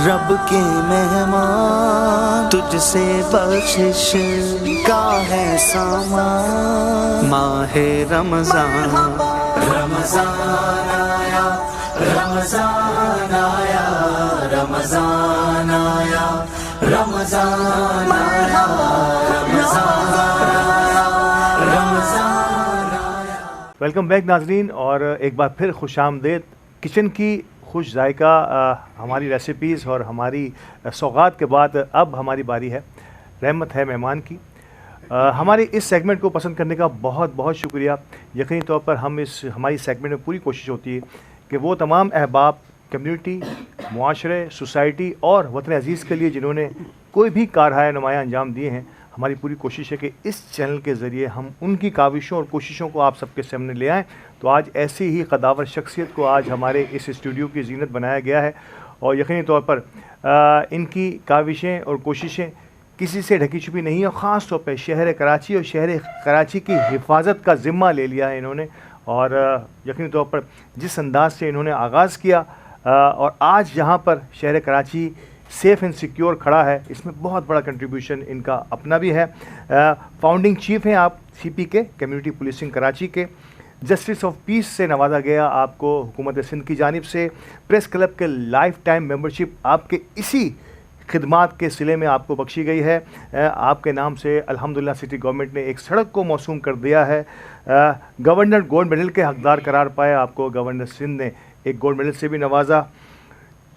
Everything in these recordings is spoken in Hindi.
रब के मेहमान, तुझसे बख्शिश का है सामान। माहे रमजान, रमजान आया, रमजान आया, रमजान आया, रमजान आया, रमजान आया, रमजान आया। वेलकम बैक नाजरीन, और एक बार फिर खुशामदेद। किचन की खुश जायका हमारी रेसिपीज़ और हमारी सौगात के बाद अब हमारी बारी है रहमत है मेहमान की। हमारे इस सेगमेंट को पसंद करने का बहुत बहुत शुक्रिया। यकीनी तौर पर हमारी सेगमेंट में पूरी कोशिश होती है कि वो तमाम अहबाब कम्युनिटी, मुआशरे, सोसाइटी और वतन अज़ीज़ के लिए जिन्होंने कोई भी कारहाय नुमाया अंजाम दिए हैं, हमारी पूरी कोशिश है कि इस चैनल के ज़रिए हम उनकी काविशों और कोशिशों को आप सबके सामने ले आएँ। तो आज ऐसी ही कदावर शख्सियत को आज हमारे इस स्टूडियो की जीनत बनाया गया है, और यकीनी तौर पर इनकी काविशें और कोशिशें किसी से ढकी छुपी नहीं है। ख़ास तौर पर शहर कराची और शहर कराची की हिफाजत का ज़िम्मा ले लिया है इन्होंने, और यकीनी तौर पर जिस अंदाज से इन्होंने आगाज़ किया और आज यहाँ पर शहर कराची सेफ़ एंड सिक्योर खड़ा है, इसमें बहुत बड़ा कंट्रीब्यूशन इनका अपना भी है। फाउंडिंग चीफ़ हैं आप CP के कम्युनिटी पुलिसिंग कराची के। जस्टिस ऑफ पीस से नवाजा गया आपको हुकूमत सिंध की जानिब से। प्रेस क्लब के लाइफ टाइम मेंबरशिप आपके इसी खिदमात के सिले में आपको बख्शी गई है। आपके नाम से अल्हम्दुलिल्लाह सिटी गवर्नमेंट ने एक सड़क को मौसूम कर दिया है। गवर्नर गोल्ड मेडल के हकदार करार पाए आपको गवर्नर सिंध ने एक गोल्ड मेडल से भी नवाजा।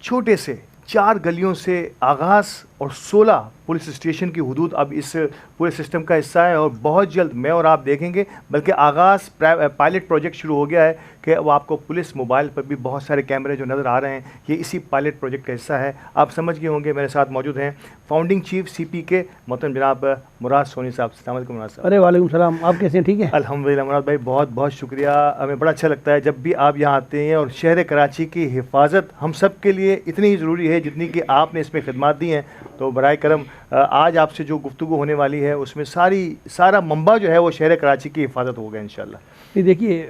छोटे से 4 गलियों से आगाज़ और 16 पुलिस स्टेशन की हुदूद अब इस पूरे सिस्टम का हिस्सा है, और बहुत जल्द मैं और आप देखेंगे, बल्कि आगाज़ पायलट प्रोजेक्ट शुरू हो गया है कि वो आपको पुलिस मोबाइल पर भी बहुत सारे कैमरे जो नज़र आ रहे हैं, ये इसी पायलट प्रोजेक्ट का हिस्सा है। आप समझ गए होंगे। मेरे साथ मौजूद हैं फाउंडिंग चीफ CP के मोहतरम जनाब मुराद सोनी साहब। अस्सलाम वालेकुम मुराद साहब। अरे वालेकुम सलाम, आप कैसे हैं? ठीक है अल्हम्दुलिल्लाह मुराद भाई, बहुत बहुत शुक्रिया। हमें बड़ा अच्छा लगता है जब भी आप यहाँ आते हैं, और शहर कराची की हिफाजत हम सब के लिए इतनी ही ज़रूरी है जितनी कि आपने इसमें खिदमात दी हैं। तो बराए करम आज आपसे जो गुफ्तगू होने वाली है उसमें सारा मंबा जो है वो शहर कराची की हिफाजत होगा इंशाल्लाह। नहीं, देखिए,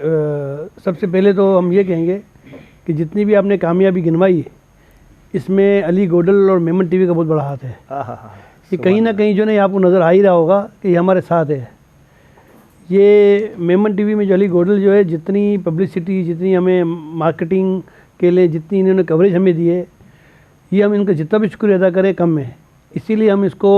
सबसे पहले तो हम ये कहेंगे कि जितनी भी आपने कामयाबी गिनवाई, इसमें अली गोडल और मेमन TV का बहुत बड़ा हाथ है। ये कहीं ना कहीं जो नहीं आपको नज़र आ ही रहा होगा कि ये हमारे साथ है। ये मेमन TV में जो अली गोडल जो है, जितनी पब्लिसिटी, जितनी हमें मार्केटिंग के लिए जितनी इन्होंने कवरेज हमें दी है, ये हम इनका जितना भी शुक्रिया अदा करें कम है। इसीलिए हम इसको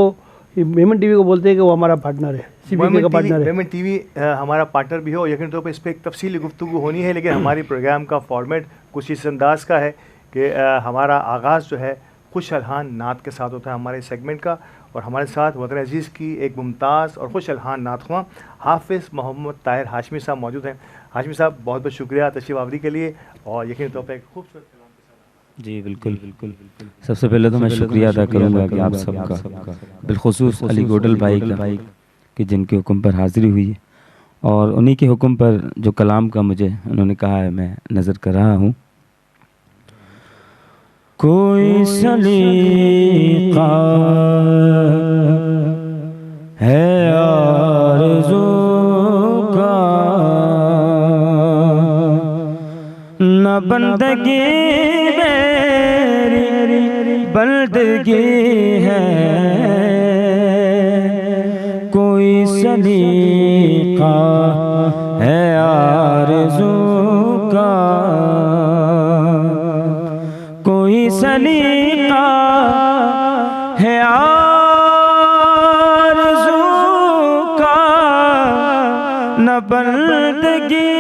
मेमन TV को बोलते हैं कि वो हमारा पार्टनर है, CP का पार्टनर है। मेमन TV हमारा पार्टनर भी हो, यकीन तौर पर इस पर एक तफसीली गुफ्तगू होनी है, लेकिन हमारी प्रोग्राम का फॉर्मेट कुछ इस अंदाज का है कि हमारा आगाज़ जो है खुश अलहान नात के साथ होता है हमारे सेगमेंट का, और हमारे साथ वतन अजीज़ की एक मुमताज़ और खुश अलहान नात ख्वां हाफिज़ मोहम्मद ताहिर हाशमी साहब मौजूद हैं। हाशमी साहब, बहुत बहुत शुक्रिया तशरीफ़ आवरी के लिए, और यकीन तौर पर एक खूबसूरत जी बिल्कुल बिल्कुल। सबसे पहले तो मैं शुक्रिया अदा करूँगा कि आप सबका, बिलखुसूस अली गोडल भाई का, कि जिनके हुक्म पर हाज़िरी हुई है, और उन्हीं के हुक्म पर जो कलाम का मुझे उन्होंने कहा है मैं नज़र कर रहा हूँ। कोई सलीका है आरज़ू का, न बंदगी बंदगी है, कोई सलीका है आरज़ू का, कोई सलीका है आरज़ू का, न बंदगी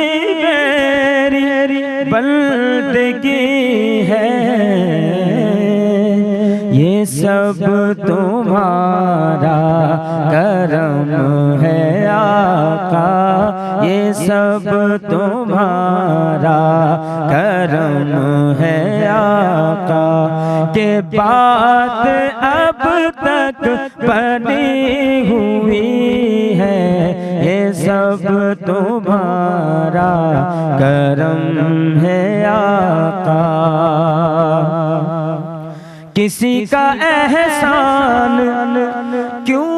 मेरी बंदगी है, ये सब तुम्हारा करम है आका, ये सब तुम्हारा करम है आका, के बात अब तक बनी हुई है, ये सब तुम्हारा करम है आका। किसी का एहसान क्यों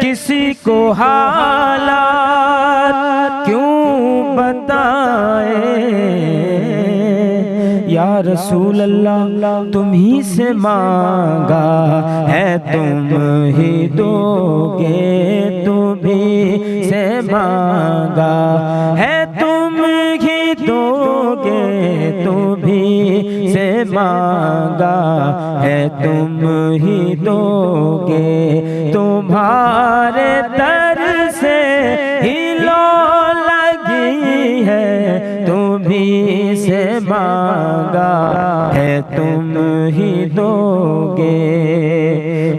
किसी को हालात क्यों बताए, या रसूल अल्लाह तुम ही से मांगा है तुम ही दोगे, तुम ही से मांगा है तुम ही दोगे, तुम ही से मांगा है तुम ही दोगे, तुम्हारे दर से ही लो लगी है, तुम ही से मांगा है तुम ही दोगे।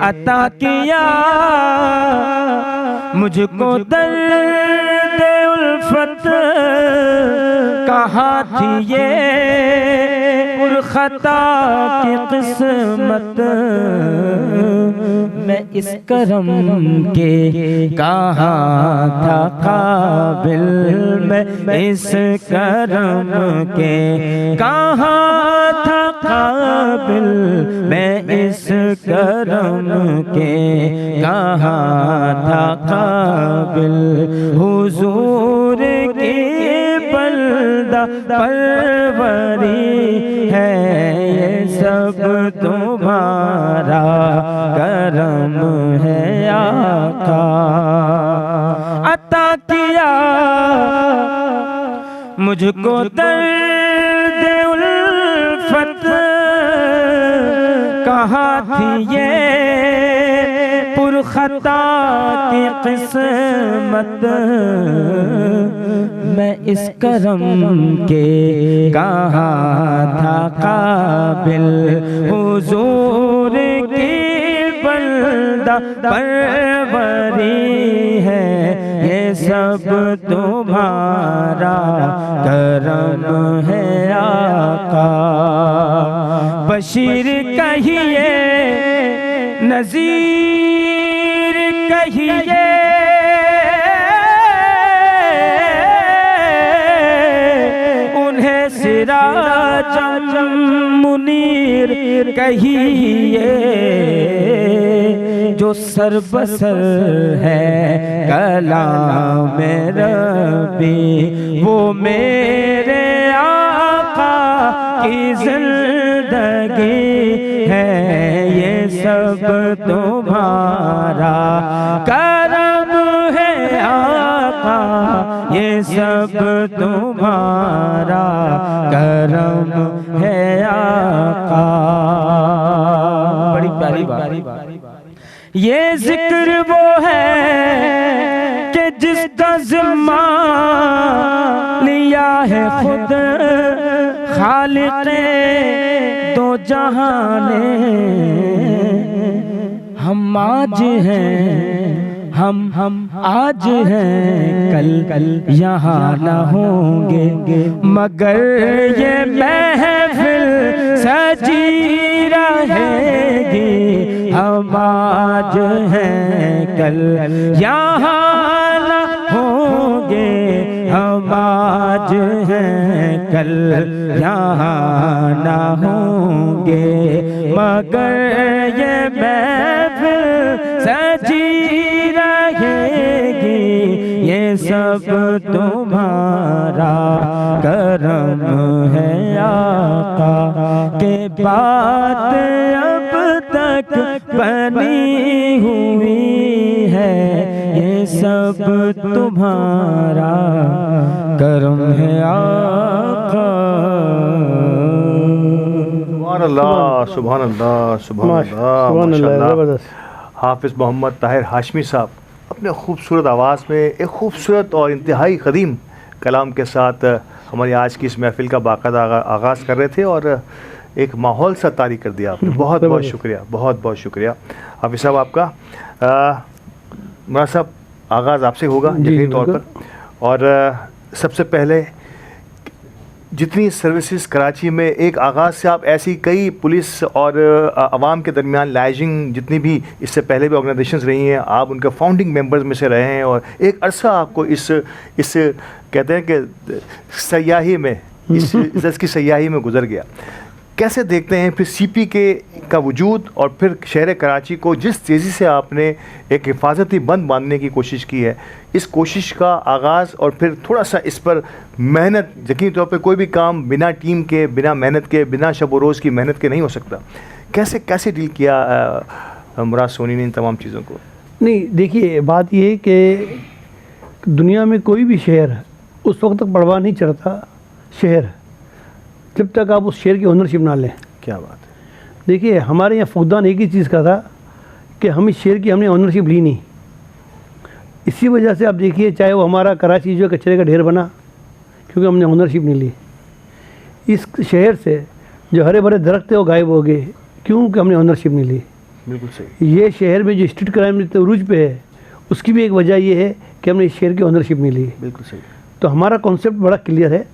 अता किया मुझको दर्द उल्फत, कहाँ थी ये पुरखता की किस्मत, मैं इस करम के कहाँ था काबिल, मैं इस करम के कहाँ था काबिल, मैं इस करम के कहाँ था काबिल, हुजूर की बंदा परवरी है ये सब तुम्हारा करम है आका। अता किया मुझको दर्द उल्फत, कहाँ थी ये पुरखता की किस्मत, मैं इस करम के कहाँ था काबिल, हुजूर की बंदा परवरी है ये सब तुम्हारा करम है आका। बशीर कहिए नज़ीर कहिए, उन्हें सिराजम मुनीर कहिए, जो सरबसर है कलाम रब्बी, वो मेरे आका की जिंदगी है ये सब तुम्हारा करम है आका, ये सब तुम्हारा करम है आका। बड़ी प्यारी बात, ये जिक्र वो है कि जिसका जिम्मा लिया है खुद खालिक़े दो जहाने, हम आज हैं हम आज हैं कल यहाँ न होंगे, मगर ये महफिल सजी रहेगी, हम आज हैं कल यहाँ न होंगे, हम आज हैं कल यहाँ न होंगे, मगर ये महफिल सजी रहेगी, ये सब तुम्हारा करम है आका। के बात अब तक बनी हुई है, ये सब तुम्हारा करम है आका। सुभान अल्लाह, सुभान अल्लाह, सुभान अल्लाह, माशाअल्लाह। हाफिज़ मोहम्मद ताहिर हाशमी साहब अपने खूबसूरत आवाज़ में एक खूबसूरत और इंतहाई क़दीम कलाम के साथ हमारी आज की इस महफ़िल का बाकायदा आगाज़ कर रहे थे और एक माहौल सा तारी कर दिया आपने। बहुत बहुत शुक्रिया, बहुत बहुत शुक्रिया हाफिज़ साहब आपका। मुराद साहब, आगाज़ आपसे होगा यकीनी तौर पर, और सबसे पहले जितनी सर्विसेज कराची में एक आगाज़ से आप ऐसी कई पुलिस और आवाम के दरमियान लाइजिंग जितनी भी इससे पहले भी ऑर्गेनाइजेशंस रही हैं, आप उनके फाउंडिंग मेंबर्स में से रहे हैं और एक अरसा आपको इस कहते हैं कि सयाही में, इस की सयाही में गुजर गया। कैसे देखते हैं फिर सीपी के का वजूद और फिर शहर कराची को जिस तेज़ी से आपने एक हिफाजती बंद बांधने की कोशिश की है, इस कोशिश का आगाज़ और फिर थोड़ा सा इस पर मेहनत, यकीनी तौर पे कोई भी काम बिना टीम के, बिना मेहनत के, बिना शब व रोज़ की मेहनत के नहीं हो सकता, कैसे कैसे डील किया मुराद सोनी ने इन तमाम चीज़ों को? नहीं, देखिए बात ये है कि दुनिया में कोई भी शहर उस वक्त तक परवाह नहीं चढ़ता शहर जब तक आप उस शहर की ओनरशिप ना लें। क्या बात है। देखिए हमारे यहाँ फुकदान एक ही चीज़ का था कि हम इस शहर की हमने ओनरशिप ली नहीं। इसी वजह से आप देखिए, चाहे वो हमारा कराची जो कचरे का ढेर बना, क्योंकि हमने ओनरशिप नहीं ली। इस शहर से जो हरे भरे दरख्त थे वो गायब हो गए, क्योंकि हमने ओनरशिप नहीं ली। बिल्कुल सही। ये शहर में जो स्ट्रीट क्राइम उरूज पे है, उसकी भी एक वजह ये है कि हमने इस शहर की ओनरशिप नहीं ली। बिल्कुल सही। तो हमारा कॉन्सेप्ट बड़ा क्लियर है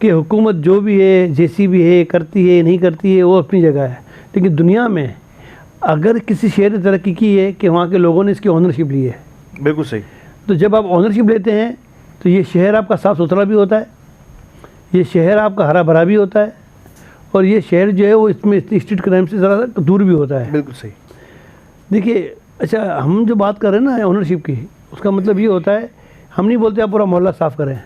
कि हुकूमत जो भी है, जैसी भी है, करती है नहीं करती है, वो अपनी जगह है। लेकिन दुनिया में अगर किसी शहर ने तरक्की की है कि वहाँ के लोगों ने इसकी ओनरशिप ली है। बिल्कुल सही। तो जब आप ओनरशिप लेते हैं तो ये शहर आपका साफ़ सुथरा भी होता है, ये शहर आपका हरा भरा भी होता है, और ये शहर जो है वो इसमें स्ट्रीट क्राइम से ज़रा दूर भी होता है। बिल्कुल सही। देखिए, अच्छा हम जो बात कर रहे हैं ना ओनरशिप की, उसका मतलब ये होता है, हम नहीं बोलते आप पूरा मोहल्ला साफ़ करें,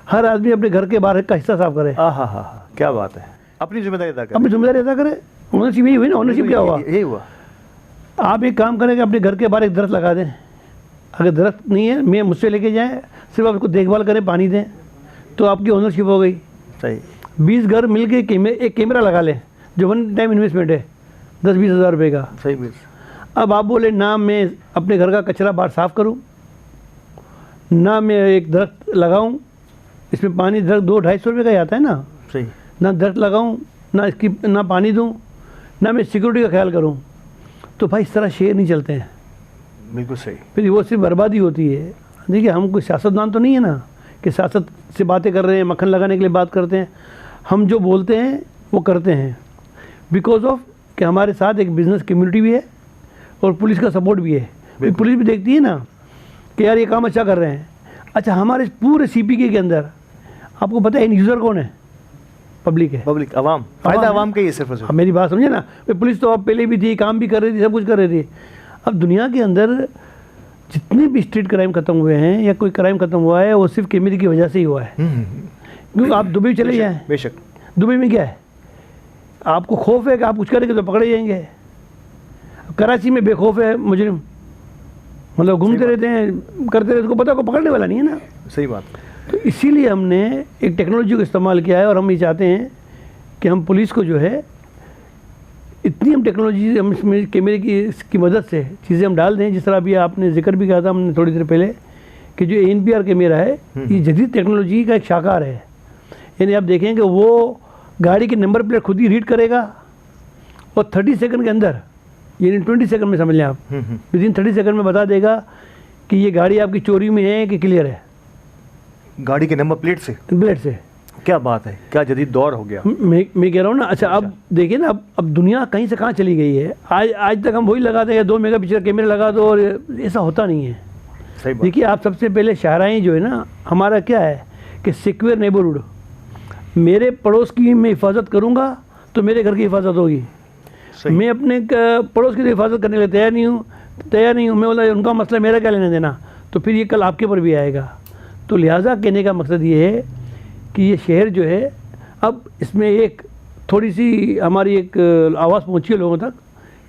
हर आदमी अपने घर के बाहर का हिस्सा साफ़ करे। हाँ, क्या बात है। अपनी जिम्मेदारी अदा करें। अपनी जिम्मेदारी अदा करे। ओनरशिप यही हुई ना। ओनरशिप क्या हुआ? यही हुआ। आप एक काम करें कि अपने घर के बाहर एक दरख्त लगा दें। अगर दरख्त नहीं है, मैं मुझसे लेके जाएँ, सिर्फ आप उसको देखभाल करें, पानी दें, तो आपकी ओनरशिप हो गई। सही। 20 घर मिल के एक कैमरा लगा लें, जो वन टाइम इन्वेस्टमेंट है 10-20 हज़ार रुपये का। सही बिल। अब आप बोले ना मैं अपने घर का कचरा बाहर साफ़ करूं, ना मैं एक दरख्त लगाऊं, इसमें पानी दरख्त 200-250 रुपये का ही आता है ना। सही। ना दरख्त लगाऊं, ना पानी दूं, ना मैं सिक्योरिटी का ख्याल करूं, तो भाई इस तरह शहर नहीं चलते हैं। बिल्कुल सही। फिर वो सिर्फ बर्बादी होती है। देखिए हम कोई सियासतदान तो नहीं है ना कि सियासत से बातें कर रहे हैं, मक्खन लगाने के लिए बात करते हैं। हम जो बोलते हैं वो करते हैं, बिकॉज ऑफ कि हमारे साथ एक बिज़नेस कम्युनिटी भी है और पुलिस का सपोर्ट भी है। पुलिस भी देखती है ना कि यार ये काम अच्छा कर रहे हैं। अच्छा, हमारे पूरे CPK के अंदर आपको पता है इन यूज़र कौन है? पब्लिक है। पब्लिक, आवाम। फ़ायदा आवाम का ही है सिर्फ। अब मेरी बात समझे ना, पुलिस तो अब पहले भी थी, काम भी कर रही थी, सब कुछ कर रही थी। अब दुनिया के अंदर जितने भी स्ट्रीट क्राइम ख़त्म हुए हैं या कोई क्राइम ख़त्म हुआ है, वो सिर्फ कैमरे की वजह से ही हुआ है। क्योंकि आप दुबई चले जाएँ, बेशक दुबई में क्या है, आपको खौफ है कि आप कुछ करेंगे तो पकड़े जाएंगे। कराची में बेखौफ है मुजरिम, मतलब घूमते रहते हैं, करते रहते, उसको पता को पकड़ने वाला नहीं है ना। सही बात। तो इसीलिए हमने एक टेक्नोलॉजी को इस्तेमाल किया है, और हम ये चाहते हैं कि हम पुलिस को जो है इतनी हम टेक्नोलॉजी हम इसमें कैमरे की मदद से चीज़ें हम डाल दें। जिस तरह अभी आपने जिक्र भी किया था हमने थोड़ी देर पहले कि जो ANPR कैमरा है, ये जदीद टेक्नोलॉजी का एक शाखार है। यानी आप देखेंगे वो गाड़ी की नंबर प्लेट खुद ही रीड करेगा और 30 सेकंड के अंदर, यानी 20 सेकंड में समझ लें आप, विदिन 30 सेकंड में बता देगा कि ये गाड़ी आपकी चोरी में है कि क्लियर है, गाड़ी के नंबर प्लेट से। क्या बात है, क्या जदीद दौर हो गया। मैं कह रहा हूँ ना। अच्छा, अब देखिए ना, अब दुनिया कहीं से कहाँ चली गई है। आज तक हम वही लगाते हैं, 2 मेगापिक्सल कैमरे लगा दो, और ऐसा होता नहीं है। सही बात। देखिए, आप सबसे पहले शाहराही जो है ना, हमारा क्या है कि सिक्योर नेबरहुड, मेरे पड़ोस की मैं हिफाजत करूँगा तो मेरे घर की हिफाजत होगी। मैं अपने पड़ोस की हिफाजत करने के लिए तैयार नहीं हूँ। मैं बोला उनका मसला, मेरा क्या लेने देना, तो फिर ये कल आपके ऊपर भी आएगा। तो लिहाजा कहने का मकसद ये है कि ये शहर जो है, अब इसमें एक थोड़ी सी हमारी एक आवाज़ पहुँची है लोगों तक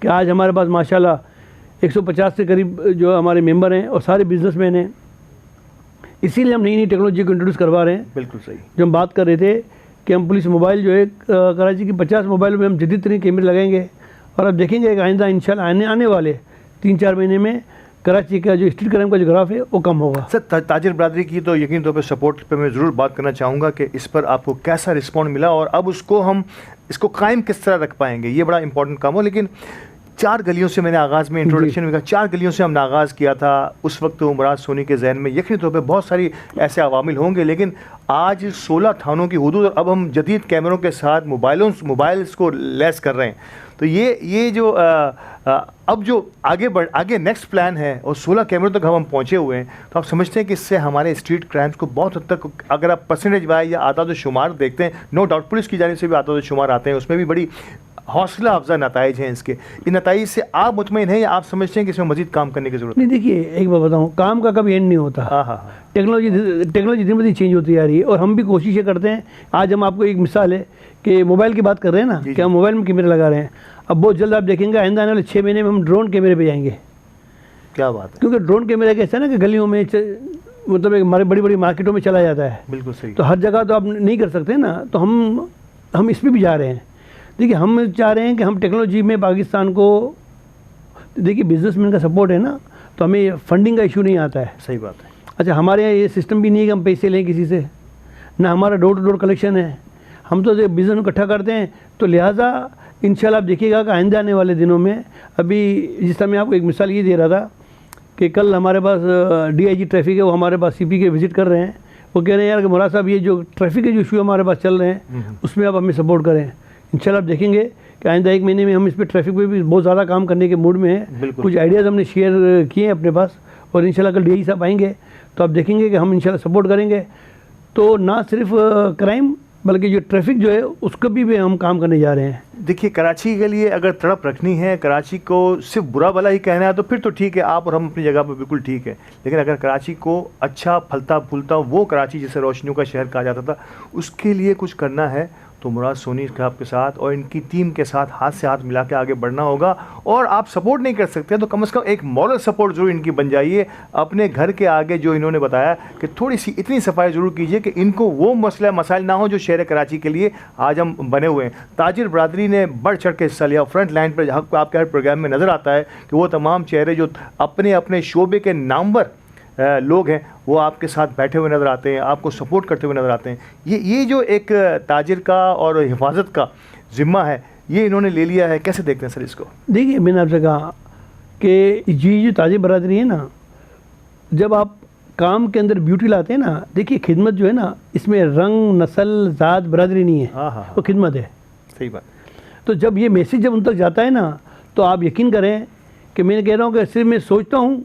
कि आज हमारे पास माशाल्लाह 150 के करीब जो हमारे मेंबर हैं और सारे बिजनेसमैन हैं। इसीलिए हम नई नई टेक्नोलॉजी को इंट्रोड्यूस करवा रहे हैं। बिल्कुल सही। जो हम बात कर रहे थे कि हम पुलिस मोबाइल जो है कराची की 50 मोबाइलों में हम जदीद तरीन कैमरे लगाएंगे, और अब देखेंगे कि आइंदा इंशाल्लाह आने वाले 3-4 महीने में कराची का जो स्ट्रीट क्राइम का जो ग्राफ है वो कम होगा। सर, ताजिर बरादरी की तो यकीन तौर पर सपोर्ट पे मैं ज़रूर बात करना चाहूँगा कि इस पर आपको कैसा रिस्पॉन्ड मिला और अब उसको हम इसको कायम किस तरह रख पाएंगे, ये बड़ा इंपॉर्टेंट काम हो। लेकिन 4 गलियों से मैंने आगाज़ में इंट्रोडक्शन में कहा 4 गलियों से हमने आगाज़ किया था। उस वक्त तो मुराद सोनी के जहन में यकीनी तौर पे बहुत सारी ऐसे अवामिल होंगे, लेकिन आज 16 थानों की हदूद और अब हम जदीद कैमरों के साथ मोबाइल्स को लैस कर रहे हैं। तो ये जो अब जो आगे नेक्स्ट प्लान है और 16 कैमरों तक हम पहुँचे हुए हैं, तो आप समझते हैं कि इससे हमारे स्ट्रीट क्राइम्स को बहुत हद तक, अगर आप परसेंटेज वाइज या आदाद शुमार देखते हैं, नो डाउट पुलिस की जानिब से भी आदाद शुमार आते हैं, उसमें भी बड़ी हौसला अफजा नताइज हैं इसके। इन नताइज से आप मुतमईन हैं या आप समझते हैं कि इसमें मजीद काम करने की जरूरत नहीं? देखिए, एक बात बताऊँ, काम का कभी एंड नहीं होता। हाँ। टेक्नोलॉजी दिन ब दिन चेंज होती जा रही है और हम भी कोशिशें करते हैं। आज हम आपको एक मिसाल है कि मोबाइल की बात कर रहे हैं ना, कि हम मोबाइल में कैमरे लगा रहे हैं। अब बहुत जल्द आप देखेंगे आइंदा आने वाले 6 महीने में हम ड्रोन कैमरे पे जाएंगे। क्या बात है? क्योंकि ड्रोन कैमरा कैसा है ना कि गलियों में मतलब हमारे बड़ी बड़ी मार्केटों में चला जाता है। बिल्कुल सही। तो हर जगह तो आप नहीं कर सकते ना, तो हम इस पर भी जा रहे हैं। देखिए, हम चाह रहे हैं कि हम टेक्नोलॉजी में पाकिस्तान को, देखिए बिजनेसमैन का सपोर्ट है ना, तो हमें फंडिंग का इशू नहीं आता है। सही बात है। अच्छा, हमारे यहाँ ये सिस्टम भी नहीं है कि हम पैसे लें किसी से, ना हमारा डोर टू डोर कलेक्शन है। हम तो बिज़नेस इकट्ठा करते हैं। तो लिहाजा इंशाल्लाह आप देखिएगा कि आइंदा आने वाले दिनों में, अभी जिस समय आपको एक मिसाल ये दे रहा था कि कल हमारे पास DIG ट्रैफिक है, वो हमारे पास CP के विज़िट कर रहे हैं। वो कह रहे हैं यार कि मुराद साहब, ये जो ट्रैफिक के जो इशू हमारे पास चल रहे हैं उसमें आप हमें सपोर्ट करें। इंशाल्लाह आप देखेंगे कि आइंदा 1 महीने में हम इस पर ट्रैफिक पे भी बहुत ज़्यादा काम करने के मूड में हैं। कुछ आइडियाज़ हमने शेयर किए हैं अपने पास, और इंशाल्लाह कल DIG साहब आएंगे तो आप देखेंगे कि हम इंशाल्लाह सपोर्ट करेंगे। तो ना सिर्फ क्राइम बल्कि जो ट्रैफिक जो है उसको भी हम काम करने जा रहे हैं। देखिए, कराची के लिए अगर तड़प रखनी है, कराची को सिर्फ बुरा भला ही कहना है, तो फिर तो ठीक है, आप और हम अपनी जगह पर बिल्कुल ठीक है। लेकिन अगर कराची को अच्छा फलता फूलता वो कराची जिसे रोशनियों का शहर कहा जाता था, उसके लिए कुछ करना है तो मुराद सोनी साहब के साथ और इनकी टीम के साथ हाथ से हाथ मिला के आगे बढ़ना होगा। और आप सपोर्ट नहीं कर सकते तो कम से कम एक मॉरल सपोर्ट जरूर इनकी बन जाइए। अपने घर के आगे जो इन्होंने बताया कि थोड़ी सी इतनी सफाई ज़रूर कीजिए कि इनको वो मसाइल ना हो जो शहर कराची के लिए आज हम बने हुए हैं। ताजिर बरादरी ने बढ़ चढ़ के हिस्सा लिया। फ्रंट लाइन पर आपके हर प्रोग्राम में नज़र आता है कि वो तमाम चेहरे जो अपने अपने शोबे के नामवर लोग हैं वो आपके साथ बैठे हुए नज़र आते हैं, आपको सपोर्ट करते हुए नज़र आते हैं। ये जो एक ताजिर का और हिफाजत का ज़िम्मा है, ये इन्होंने ले लिया है। कैसे देखते हैं सर इसको? देखिए, मैंने आपसे कहा कि ये जो ताजिर बरादरी है ना, जब आप काम के अंदर ब्यूटी लाते हैं ना, देखिए खिदमत जो है ना, इसमें रंग, नस्ल, ज़ात, बरादरी नहीं है। हाँ। वो खिदमत है। सही बात। तो जब ये मैसेज जब उन तक जाता है ना, तो आप यकीन करें कि मैं कह रहा हूँ कि सिर्फ मैं सोचता हूँ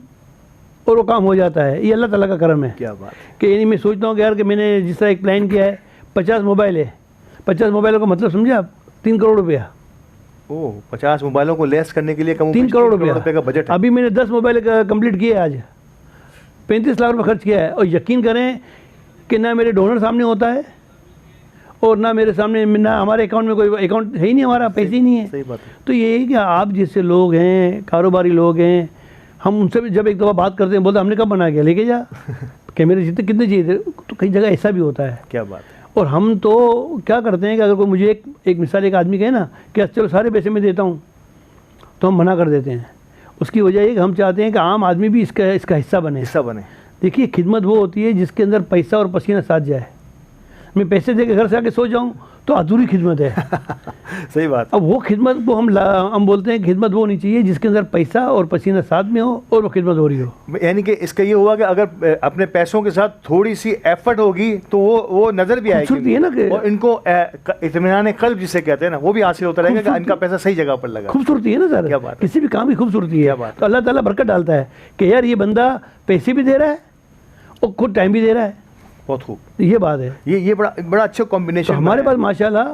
और वो काम हो जाता है। ये अल्लाह ताला का करम है। क्या बात कि यानी मैं सोचता हूँ कि यार कि मैंने जिस तरह एक प्लान किया है, 50 मोबाइल है, 50 मोबाइलों का मतलब समझे आप, 3 करोड़ रुपया। ओह, 50 मोबाइलों को लेस करने के लिए 3 करोड़ रुपये का बजट है। अभी मैंने 10 मोबाइल कंप्लीट किए आज, 35 लाख रुपये खर्च किया है। और यकीन करें कि ना मेरे डोनर सामने होता है और ना मेरे सामने, ना हमारे अकाउंट में कोई अकाउंट है ही नहीं, हमारा पैसे ही नहीं है। सही बात है। तो ये है कि आप जैसे लोग हैं, कारोबारी लोग हैं, हम उनसे भी जब एक दफ़ा बात करते हैं, बोलते हमने कब बना के लेके जा कैमरे जितने कितने चाहिए थे। तो कई जगह ऐसा भी होता है। क्या बात है। और हम तो क्या करते हैं कि अगर कोई मुझे एक मिसाल, एक आदमी कहे ना कि चलो सारे पैसे मैं देता हूँ, तो हम मना कर देते हैं। उसकी वजह ये कि हम चाहते हैं कि आम आदमी भी इसका हिस्सा बने। देखिए, खिदमत वो होती है जिसके अंदर पैसा और पसीना साथ जाए। मैं पैसे दे के घर से आके सो जाऊँ तो अधूरी खिदमत है। सही बात। अब वो खिदमत को हम बोलते हैं खिदमत वो होनी चाहिए जिसके अंदर पैसा और पसीना साथ में हो और वो खिदमत हो रही हो। यानी कि इसका ये हुआ कि अगर अपने पैसों के साथ थोड़ी सी एफर्ट होगी तो वो नज़र भी आएगी है ना, और इनको इत्मीनान क़ल्ब जिसे कहते हैं ना, वो भी हासिल होता रहेगा कि इनका पैसा सही जगह पर लगा। खूबसूरती है ना सर, क्या बात। किसी भी काम की खूबसूरती है। तो अल्लाह ताला बरकत डालता है कि यार ये बंदा पैसे भी दे रहा है और खुद टाइम भी दे रहा है। बहुत खूब, ये बात है। ये बड़ा अच्छा कॉम्बिनेशन। तो हमारे पास माशाल्लाह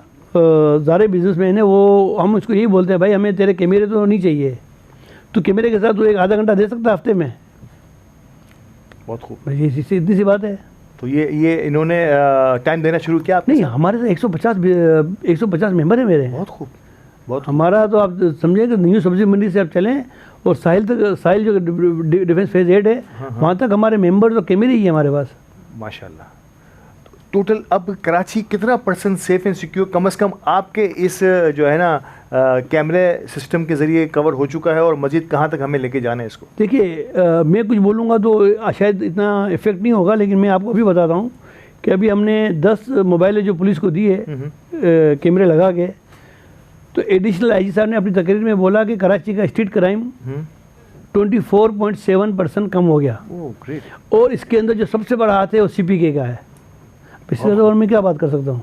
सारे बिजनेसमैन है, वो हम उसको यही बोलते हैं, भाई हमें तेरे कैमरे तो नहीं चाहिए, तो कैमरे के साथ तू 1 आधा घंटा दे सकता है हफ्ते में। बहुत खूब, ये इतनी सी बात है। तो ये इन्होंने टाइम देना शुरू किया? नहीं, हमारे तो 150 मेंबर है मेरे। बहुत खूब, बहुत। हमारा तो आप समझे कि न्यू सब्जी मंडी से आप चलें और साहिल जो डिफेंस फेज 8 है, वहाँ तक हमारे मेंबर तो कैमरे ही है हमारे पास। माशाल्लाह। टोटल अब कराची कितना % सेफ एंड सिक्योर कम से कम आपके इस जो है ना कैमरे सिस्टम के ज़रिए कवर हो चुका है, और मज़ीद कहाँ तक हमें लेके जाना है इसको? देखिए, मैं कुछ बोलूँगा तो शायद इतना इफेक्ट नहीं होगा, लेकिन मैं आपको अभी बताता हूँ कि अभी हमने 10 मोबाइलें जो पुलिस को दी है कैमरे लगा के, तो एडिशनल आईजी साहब ने अपनी तकरीर में बोला कि कराची का स्ट्रीट क्राइम 24.7% कम हो गया। ग्रेट। और इसके अंदर जो सबसे बड़ा हाथ है वो CPK का है। पिछले दौर में क्या बात कर सकता हूँ।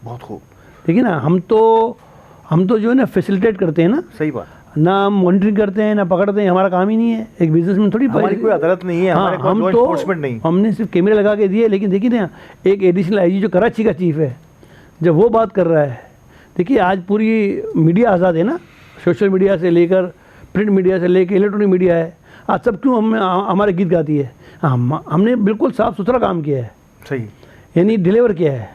बहुत खूब। देखिए ना, हम तो जो है ना फैसिलिटेट करते हैं ना, सही बात। ना हम मॉनिटरिंग करते हैं ना पकड़ते हैं, हमारा काम ही नहीं है। एक बिजनेस में थोड़ी हमारी कोई अदालत नहीं है, हमारे कोई लॉ एनफोर्समेंट नहीं। हमने सिर्फ कैमरे लगा के दिए। लेकिन देखिए ना, एक एडिशनल आईजी जो कराची का चीफ है, जब वो बात कर रहा है, देखिए आज पूरी मीडिया आज़ाद है ना, सोशल मीडिया से लेकर प्रिंट मीडिया से लेकर इलेक्ट्रॉनिक मीडिया है। आज सब क्यों हमारे गीत गाती है। हमने बिल्कुल साफ़ सुथरा काम किया है। सही। यानी डिलीवर किया है।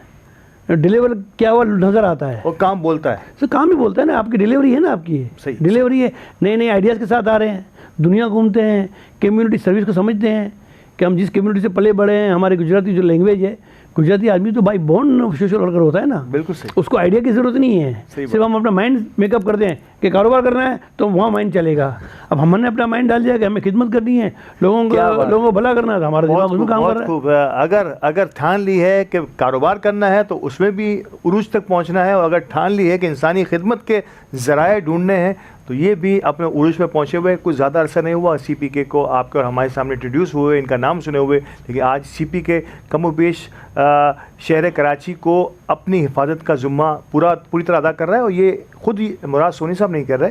डिलीवर क्या हुआ नज़र आता है। और काम बोलता है। सर काम ही बोलता है ना, आपकी डिलीवरी है ना, आपकी सही डिलीवरी है। नए नए आइडियाज़ के साथ आ रहे हैं, दुनिया घूमते हैं, कम्युनिटी सर्विस को समझते हैं कि हम जिस कम्युनिटी से पले बड़े हैं, हमारे गुजराती जो लैंग्वेज है, गुजराती आदमी तो बाई बॉर्न सोशल वर्कर होता है ना। बिल्कुल सही। उसको आइडिया की ज़रूरत नहीं है, सिर्फ हम अपना माइंड मेकअप करते हैं कि कारोबार करना है तो वहाँ माइंड चलेगा। अब हमने अपना माइंड डाल दिया कि हमें खिदमत करनी है, लोगों को भला करना है, तो हमारा दिमाग उसमें काम कर रहा है। अगर ठान ली है कि कारोबार करना है तो उसमें भी उरूज तक पहुंचना है, और अगर ठान ली है कि इंसानी खिदमत के ज़राए ढूंढने हैं तो ये भी अपने उरूज पे पहुंचे हुए। कुछ ज़्यादा अरसा नहीं हुआ CPK को आपके और हमारे सामने इंट्रोड्यूस हुए, इनका नाम सुने हुए, लेकिन आज CPK कमोबेश शहर कराची को अपनी हिफाजत का ज़ुम्मा पूरी तरह अदा कर रहा है। और ये खुद ही मुराद सोनी साहब नहीं कर रहे,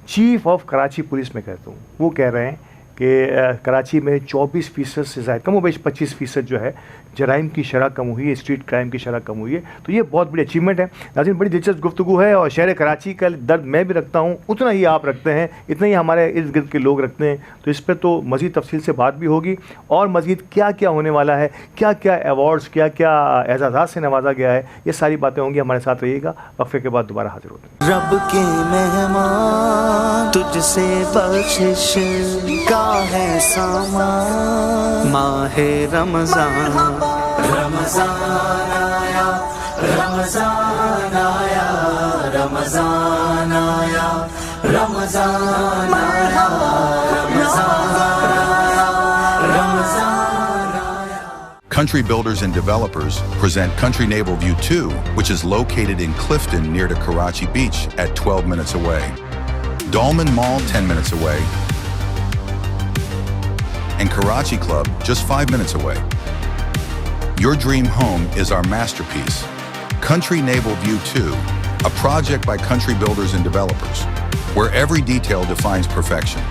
चीफ ऑफ कराची पुलिस में कहता हूँ, वो कह रहे हैं कि कराची में 24% से ज़्यादा, कमोबेश 25% जो है जराइम की शरह कम हुई है, स्ट्रीट क्राइम की शरह कम हुई है। तो ये बहुत बड़ी अचीवमेंट है। नाज़रीन, बड़ी दिलचस्प गुफ्तगू है, और शहर कराची का दर्द मैं भी रखता हूँ, उतना ही आप रखते हैं, इतना ही हमारे इर्द गिर्द के लोग रखते हैं। तो इस पर तो मज़ीद तफसील से बात भी होगी, और मज़ीद क्या क्या होने वाला है, क्या क्या अवार्ड्स, क्या क्या एजाज़ात से नवाजा गया है, ये सारी बातें होंगी। हमारे साथ रहिएगा, वक्फे के बाद दोबारा हाजिर होते हैं। रब के मेहमान तुझसे बख्शिश का है सामान, माहे रमज़ान, रमज़ान आया, रमज़ान आया, रमज़ान आया, रमज़ान आया, रमज़ान आया, रमज़ान आया। Country Builders and Developers present Country Naval View 2, which is located in Clifton near to Karachi Beach at 12 minutes away. Dolman Mall 10 minutes away. And Karachi Club just 5 minutes away. Your dream home is our masterpiece. Country Naval View 2, a project by Country Builders and Developers, where every detail defines perfection.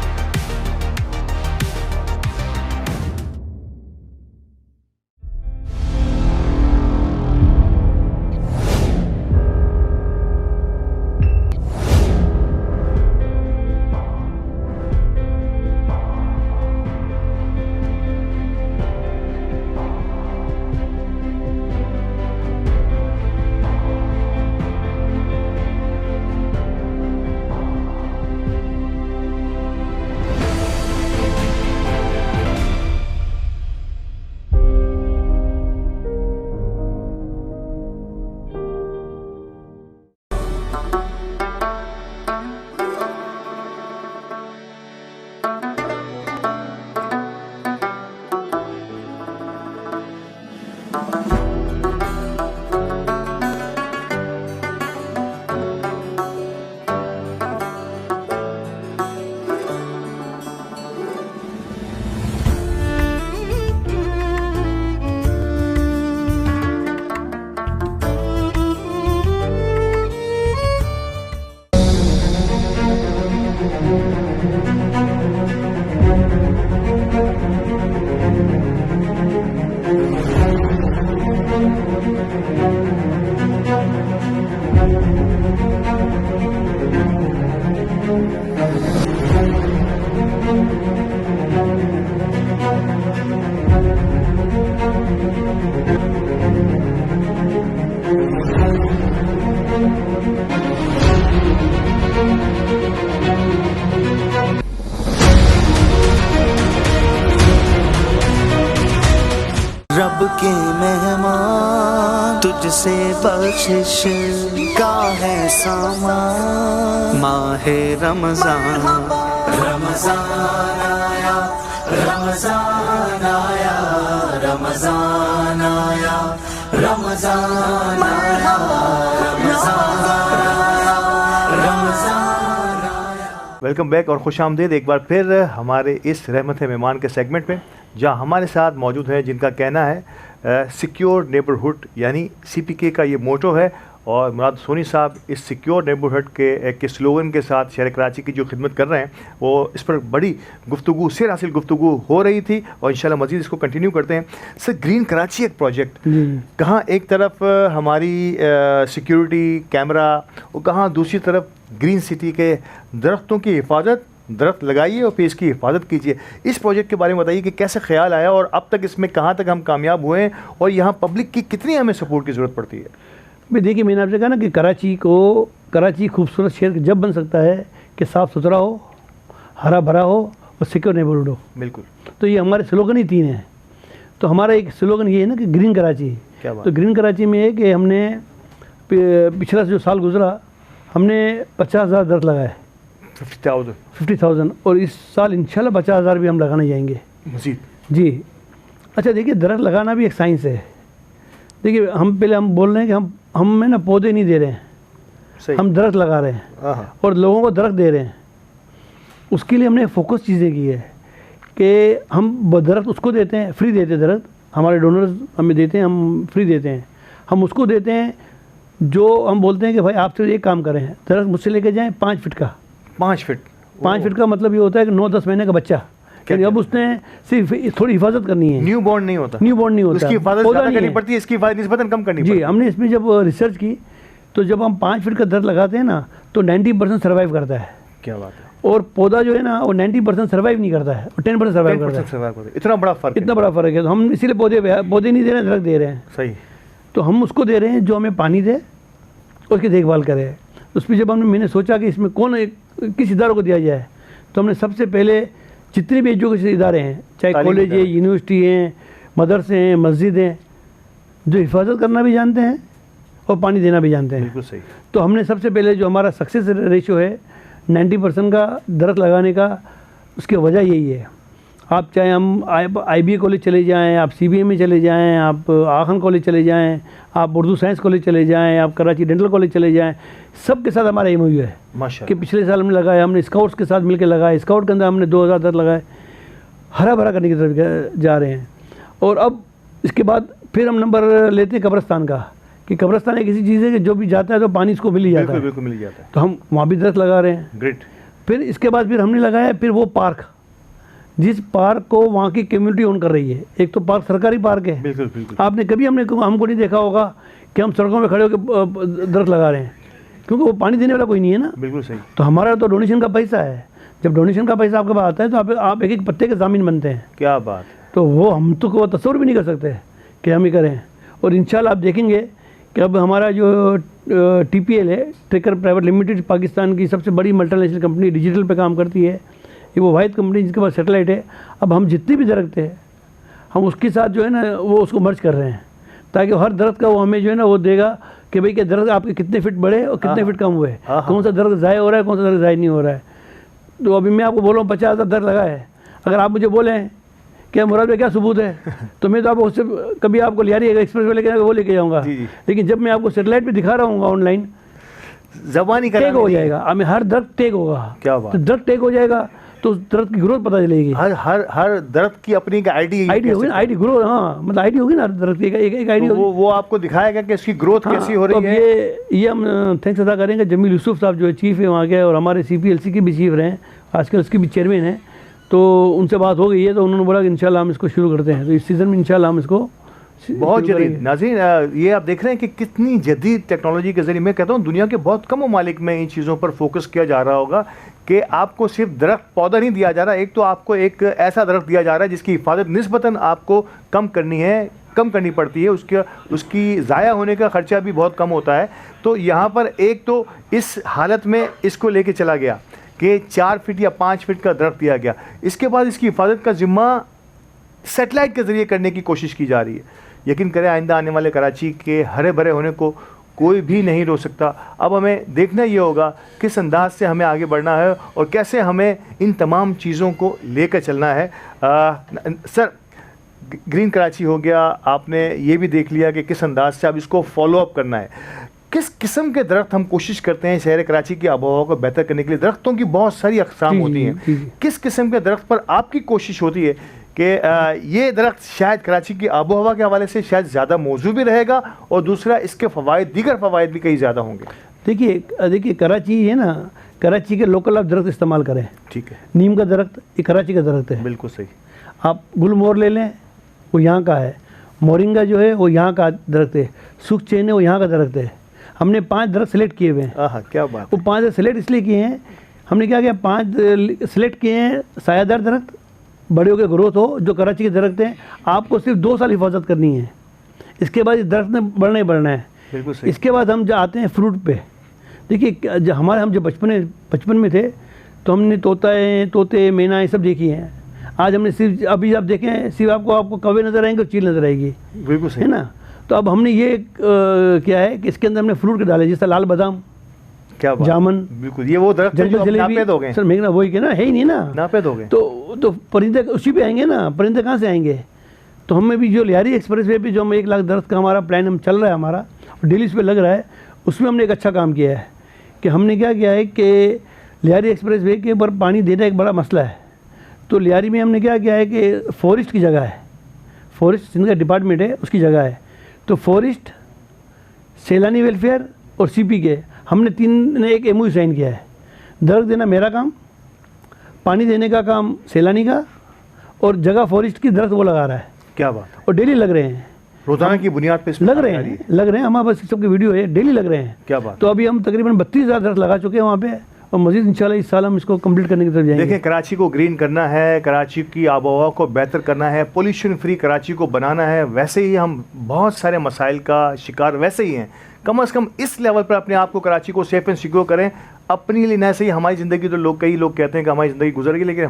रब के मेहमान तुझसे बख्शिश का है सामान, माहे रमज़ान, रमज़ान आया, रमज़ान आया, रमज़ान आया, रमज़ान आया, रमज़ान आया, वेलकम बैक और खुश आमदीद एक बार फिर हमारे इस रहमत है मेहमान के सेगमेंट में, जहां हमारे साथ मौजूद हैं जिनका कहना है सिक्योर नेबरहुड यानी CPK का ये मोटो है। और मुराद सोनी साहब इस सिक्योर नेबरहुड के स्लोगन के साथ शहर कराची की जो खिदमत कर रहे हैं, वो इस पर बड़ी गुफ्तगू से हासिल गुफ्तगू हो रही थी और इंशाल्लाह मज़ीद इसको कंटिन्यू करते हैं। सर, ग्रीन कराची एक प्रोजेक्ट, कहाँ एक तरफ हमारी सिक्योरिटी कैमरा और कहाँ दूसरी तरफ ग्रीन सिटी के दरख्तों की हिफाजत, दरख्त लगाइए और फिर इसकी हिफाजत कीजिए। इस प्रोजेक्ट के बारे में बताइए कि कैसे ख्याल आया और अब तक इसमें कहाँ तक हम कामयाब हुए हैं और यहाँ पब्लिक की कितनी हमें सपोर्ट की ज़रूरत पड़ती है। भाई देखिए, मैंने आपसे कहा ना कि कराची खूबसूरत शहर जब बन सकता है कि साफ़ सुथरा हो, हरा भरा हो और सिक्योर नेबरहुड हो। बिल्कुल। तो ये हमारे स्लोगन ही 3 हैं। तो हमारा एक स्लोगन ये है ना कि ग्रीन कराची। क्या बात। तो ग्रीन कराची में है कि हमने पिछला जो साल गुजरा हमने 50,000 दरख्त लगाए, 50,000 और इस साल इंशाल्लाह 50,000 भी हम लगाने जाएंगे मज़ीद। जी। अच्छा देखिए, दरख्त लगाना भी एक साइंस है। देखिए, हम बोल रहे हैं कि हम ना पौधे नहीं दे रहे हैं, सही। हम दरख्त लगा रहे हैं और लोगों को दरख्त दे रहे हैं। उसके लिए हमने फोकस चीज़ें की है कि हम दरख्त उसको देते हैं, फ्री देते हैं दरख्त, हमारे डोनर्स हमें देते हैं, हम फ्री देते हैं। हम उसको देते हैं जो हम बोलते हैं कि भाई आप सिर्फ एक काम करें, दरख्त मुझसे लेके जाएँ 5 फीट का। 5 फीट 5 फीट का मतलब ये होता है कि 9-10 महीने का बच्चा, यानी अब उसने सिर्फ थोड़ी हिफाजत करनी है। न्यू बॉर्न नहीं होता, उसकी हिफाजत ज़्यादा करनी पड़ती है, इसकी हिफाजत निस्बतन कम करनी पड़ती है। जी, हमने इसमें जब रिसर्च की तो जब हम 5 फीट का दरख्त लगाते हैं ना तो 90% सर्वाइव करता है। क्या बात है। और पौधा जो है ना वो 90% सर्वाइव नहीं करता है और 10% सर्वाइव करता है। इतना बड़ा फ़र्क है। इतना बड़ा फ़र्क है। तो हम इसीलिए पौधे नहीं दे रहे हैं, दरख्त दे रहे हैं। सही। तो हम उसको दे रहे हैं जो हमें पानी दे, उसकी देखभाल करे। उस पर जब मैंने सोचा कि इसमें किस इदारों को दिया जाए, तो हमने सबसे पहले जितने भी एजुकेशन इदारे हैं, चाहे कॉलेज है, यूनिवर्सिटी हैं, मदरसे हैं, मस्जिद हैं, जो हिफाजत करना भी जानते हैं और पानी देना भी जानते हैं। बिल्कुल सही। तो हमने सबसे पहले जो हमारा सक्सेस रेशियो है 90% का दरख्त लगाने का, उसकी वजह यही है। आप चाहे हम IBA कॉलेज चले जाएं, आप CBA में चले जाएं, आप आखन कॉलेज चले जाएं, आप उर्दू साइंस कॉलेज चले जाएं, आप कराची डेंटल कॉलेज चले जाएं, सब के साथ हमारा MOU है माशाल्लाह कि पिछले साल हमने लगाया, हमने स्काउट्स के साथ मिलकर लगाया, स्काउट के अंदर हमने 2000 दरख्त लगाए, हरा भरा करने की तरफ जा रहे हैं। और अब इसके बाद फिर हम नंबर लेते हैं कब्रिस्तान का, कि कब्रिस्तान एक ऐसी चीज़ है कि जो भी जाता है तो पानी इसको मिल ही जाता है। बिल्कुल मिल जाता है। तो हम वहाँ भी दरख्त लगा रहे हैं। ग्रेट। फिर इसके बाद फिर हमने लगाया फिर वो पार्क, जिस पार्क को वहाँ की कम्युनिटी ओन कर रही है। एक तो पार्क सरकारी पार्क है। बिल्कुल बिल्कुल। आपने कभी हमको नहीं देखा होगा कि हम सड़कों में खड़े होकर दरख्त लगा रहे हैं, क्योंकि वो पानी देने वाला कोई नहीं है ना। बिल्कुल सही। तो हमारा तो डोनेशन का पैसा है। जब डोनेशन का पैसा आपके पास आता है तो आप एक एक पत्ते के ज़मीन बनते हैं। क्या बात है। तो वो हम तो वो तस्वीर भी नहीं कर सकते कि हम ही करें। और इंशाल्लाह आप देखेंगे कि अब हमारा जो TPL है, ट्रेकर प्राइवेट लिमिटेड, पाकिस्तान की सबसे बड़ी मल्टीनेशनल कंपनी, डिजिटल पे काम करती है। ये वो वाहिद कंपनी जिसके पास सैटेलाइट है। अब हम जितने भी दरख्त हैं हम उसके साथ जो है ना वो उसको मर्ज कर रहे हैं, ताकि हर दरख्त का वो हमें जो है ना वो देगा कि भाई क्या दरख्त आपके कितने फिट बढ़े और कितने फिट कम हुए, कौन सा दरख्त ज़ाय हो रहा है, कौन सा दरख्त ज़ाय नहीं हो रहा है। तो अभी मैं आपको बोल रहा हूँ 50,000 दरख्त लगा है। अगर आप मुझे बोलें कि मुराद में क्या सबूत है, तो मैं तो आपको उससे कभी आपको लिया रही एक्सप्रेस वे लेके वो लेके जाऊँगा। लेकिन जब मैं आपको सेटेलाइट पर दिखा रहा हूँ ऑनलाइन, ज़बानी टेक हो जाएगा, हमें हर दरख्त टेक होगा। क्या बात। तो दरख्त टेक हो जाएगा तो उस दरख्त की ग्रोथ पता चलेगी। हर दरख्त की अपनी आईडी होगी ना, आईडी ग्रोथ। हाँ, मतलब आईडी होगी ना हर दरख्त की, एक आईडी होगी। वो आपको दिखाएगा कि इसकी ग्रोथ कैसी हो रही तो है। ये हम थैंक्स अदा करेंगे जमील यूसुफ साहब जो है चीफ है वहाँ के, और हमारे CPLC के भी चीफ रहे हैं, आजकल उसके भी चेयरमैन हैं। तो उनसे बात हो गई है, तो उन्होंने बोला कि इंशाल्लाह हम इसको शुरू करते हैं। तो इस सीज़न में इंशाल्लाह हम इसको बहुत जदीद। नाज़रीन, ये आप देख रहे हैं कि कितनी जदीद टेक्नोलॉजी के ज़रिए, मैं कहता हूँ दुनिया के बहुत कम ममालिक में इन चीज़ों पर फोकस किया जा रहा होगा कि आपको सिर्फ दरख्त पौधा नहीं दिया जा रहा, एक तो आपको एक ऐसा दरख्त दिया जा रहा है जिसकी हिफाजत निस्बतन आपको कम करनी पड़ती है, उसकी ज़ाया होने का ख़र्चा भी बहुत कम होता है। तो यहाँ पर एक तो इस हालत में इसको लेके चला गया कि 4 फीट या 5 फीट का दरख्त दिया गया। इसके बाद इसकी हिफाजत का ज़िम्मा सेटेलाइट के ज़रिए करने की कोशिश की जा रही है। यकीन करें, आइंदा आने वाले कराची के हरे भरे होने को कोई भी नहीं रोक सकता। अब हमें देखना ये होगा किस अंदाज से हमें आगे बढ़ना है और कैसे हमें इन तमाम चीज़ों को लेकर चलना है। सर, ग्रीन कराची हो गया, आपने ये भी देख लिया कि किस अंदाज से अब इसको फॉलो अप करना है। किस किस्म के दरख्त हम कोशिश करते हैं शहर कराची की आबोहवा को बेहतर करने के लिए? दरख्तों की बहुत सारी अक़साम होती हैं, किस किस्म के दरख्त पर आपकी कोशिश होती है कि ये दरख्त शायद कराची की आबोहवा के हवाले से शायद ज़्यादा मौजू भी रहेगा और दूसरा इसके फ़वाइद, दीगर फ़वाइद भी कई ज़्यादा होंगे? देखिए कराची है ना, कराची के लोकल आप दरख्त इस्तेमाल करें। ठीक है, नीम का दरख्त ये कराची का दरख्त है। बिल्कुल सही। आप गुलमोहर ले लें, वो यहाँ का है। मोरिंगा जो है वो यहाँ का दरख्त है। सुख चैन है वो यहाँ का दरख्त है। हमने 5 दरख्त सेलेक्ट किए हुए हैं। क्या बात। वो 5 दरख्त सेलेक्ट इसलिए किए हैं, हमने क्या किया, 5 सेलेक्ट किए हैं सायादार दरख्त, बड़े होकर ग्रोथ हो, जो कराची के दरख्त हैं। आपको सिर्फ 2 साल हिफाजत करनी है, इसके बाद इस दरख्त ने बढ़ना ही बढ़ना है। बिल्कुल सही। इसके बाद हम जो आते हैं फ्रूट पे, देखिए हम जब बचपन में थे तो हमने तोते मैना ये सब देखी हैं। आज हमने सिर्फ, अभी आप देखें सिर्फ आपको कौवे नज़र आएंगे और चील नज़र आएगी। बिल्कुल सही है ना। तो अब हमने ये क्या है कि इसके अंदर हमने फ्रूट के डाले, जैसे लाल बादाम, क्या बात, जामुन। बिल्कुल, ये वो दरख्त जो नापेद हो गए सर, मेघना वही के ना, है ही नहीं ना, नापेद हो गए। तो परिंदे उसी पे आएंगे ना, परिंदे कहाँ से आएंगे? तो हमें भी जो लियारी एक्सप्रेस वे पे जो हम 1 लाख दरख्त का हमारा प्लान हम चल रहा है हमारा, डेली इस पर लग रहा है, उसमें हमने एक अच्छा काम किया है कि हमने क्या किया है कि लियारी एक्सप्रेस वे के ऊपर पानी देना एक बड़ा मसला है। तो लियारी में हमने क्या किया है कि फॉरेस्ट की जगह है, फॉरेस्ट जिनका डिपार्टमेंट है उसकी जगह है, तो फॉरेस्ट, सैलानी वेलफेयर और सीपी के हमने 3 ने एक MOU साइन किया है। दरख्त देना मेरा काम, पानी देने का काम सैलानी का, और जगह फॉरेस्ट की दरख्त वो लगा रहा है। क्या बात। और डेली लग रहे हैं, रोजाना की बुनियाद पे लग रहे हैं, हमारे पास सबकी वीडियो है, डेली लग रहे हैं। क्या बात। तो अभी हम तकरीबन 32,000 दरख्त लगा चुके हैं वहाँ पे, और मज़ीद इंशाल्लाह इस साल हम इसको कंप्लीट करने की तरफ जाएंगे। देखिए, कराची को ग्रीन करना है, कराची की आबोहवा को बेहतर करना है, पोल्यूशन फ्री कराची को बनाना है। वैसे ही हम बहुत सारे मसाइल का शिकार वैसे ही हैं। कम से कम इस लेवल पर अपने आप को, कराची को सेफ एंड सिक्योर करें अपने लिए। न सही हमारी ज़िंदगी, तो कई लोग कहते हैं कि हमारी ज़िंदगी गुजर गई, लेकिन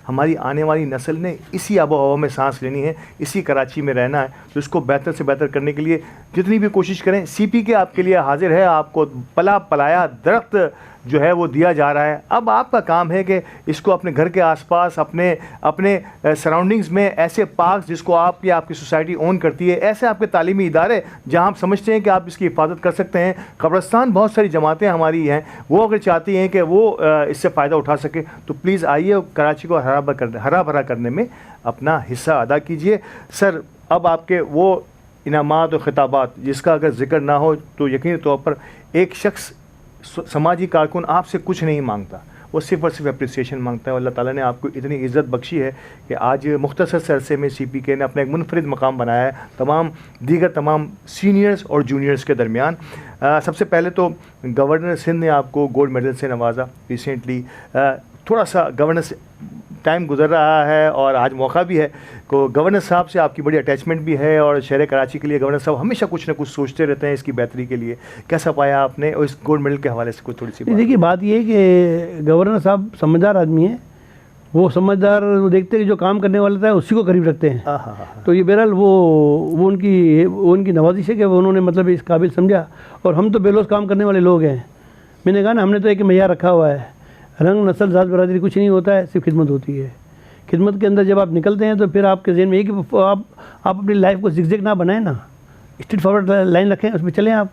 हमारी आने वाली नस्ल ने इसी आबोहवा में सांस लेनी है, इसी कराची में रहना है। तो इसको बेहतर से बेहतर करने के लिए जितनी भी कोशिश करें, CP के आपके लिए हाजिर है। आपको पलाया दरख्त जो है वो दिया जा रहा है। अब आपका काम है कि इसको अपने घर के आसपास, अपने सराउंडिंग्स में ऐसे पार्क जिसको आपकी सोसाइटी ओन करती है, ऐसे आपके तालीमी इदारे जहां आप समझते हैं कि आप इसकी हिफाजत कर सकते हैं। कब्रिस्तान, बहुत सारी जमातें हमारी हैं, वो अगर चाहती हैं कि वो इससे फ़ायदा उठा सके, तो प्लीज़ आइए कराची को हरा भरा करने में अपना हिस्सा अदा कीजिए। सर, अब आपके वो इनामात और खिताबात जिसका अगर जिक्र ना हो तो यकीनी तौर पर एक शख्स, समाजी कारकुन आपसे कुछ नहीं मांगता, वो सिर्फ़ और सिर्फ अप्रिसिएशन मांगता है। और अल्लाह ताला ने आपको इतनी इज़्ज़त बख्शी है कि आज मुख्तसर से अरसे में CPK ने अपना एक मुनफरिद मकाम बनाया है तमाम सीनियर्स और जूनियर्स के दरमियान। सबसे पहले तो गवर्नर सिंध ने आपको गोल्ड मेडल से नवाजा रिसेंटली। थोड़ा सा गवर्नर टाइम गुजर रहा है और आज मौका भी है को गवर्नर साहब से आपकी बड़ी अटैचमेंट भी है, और शहर कराची के लिए गवर्नर साहब हमेशा कुछ ना कुछ सोचते रहते हैं इसकी बेहतरी के लिए। कैसा पाया आपने, और इस गोल्ड मेडल के हवाले से कुछ थोड़ी सी बात? देखिए, बात ये है कि गवर्नर साहब समझदार आदमी हैं, वो समझदार, वो देखते हैं कि जो काम करने वाला था उसी को करीब रखते हैं। तो ये बहरहाल वो उनकी नवाजिश है कि वो उन्होंने मतलब इस काबिल समझा। और हम तो बेलोस काम करने वाले लोग हैं। मैंने कहा ना, हमने तो एक मैयार रखा हुआ है, रंग नस्ल जात बरादरी कुछ नहीं होता है, सिर्फ खिदमत होती है। खिदमत के अंदर जब आप निकलते हैं तो फिर आपके ज़हन में एक आप अपनी लाइफ को जिगजैग ना बनाएं ना, स्ट्रेट फॉरवर्ड लाइन रखें, उसमें चलें आप।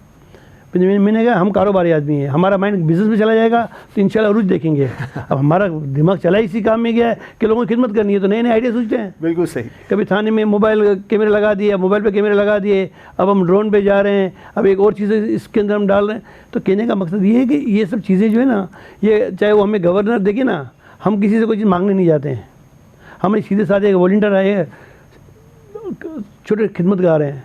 फिर मैंने कहा हम कारोबारी आदमी हैं, हमारा माइंड बिजनेस में चला जाएगा तो इंशाल्लाह उरूज देखेंगे। अब हमारा दिमाग चला इसी काम में गया है कि लोगों की खिदमत करनी है, तो नए नए आइडिया सोचते हैं। बिल्कुल सही। कभी थाने में मोबाइल कैमरे लगा दिए, मोबाइल पे कैमरे लगा दिए, अब हम ड्रोन पे जा रहे हैं, अब एक और चीज़ें इसके अंदर हम डाल रहे हैं। तो कहने का मकसद ये है कि ये सब चीज़ें जो है ना, ये चाहे वो हमें गवर्नर देखे ना, हम किसी से कोई चीज़ मांगने नहीं जाते हैं। हमें सीधे साधे एक वॉलंटियर आए, छोटे खिदमतगार हैं।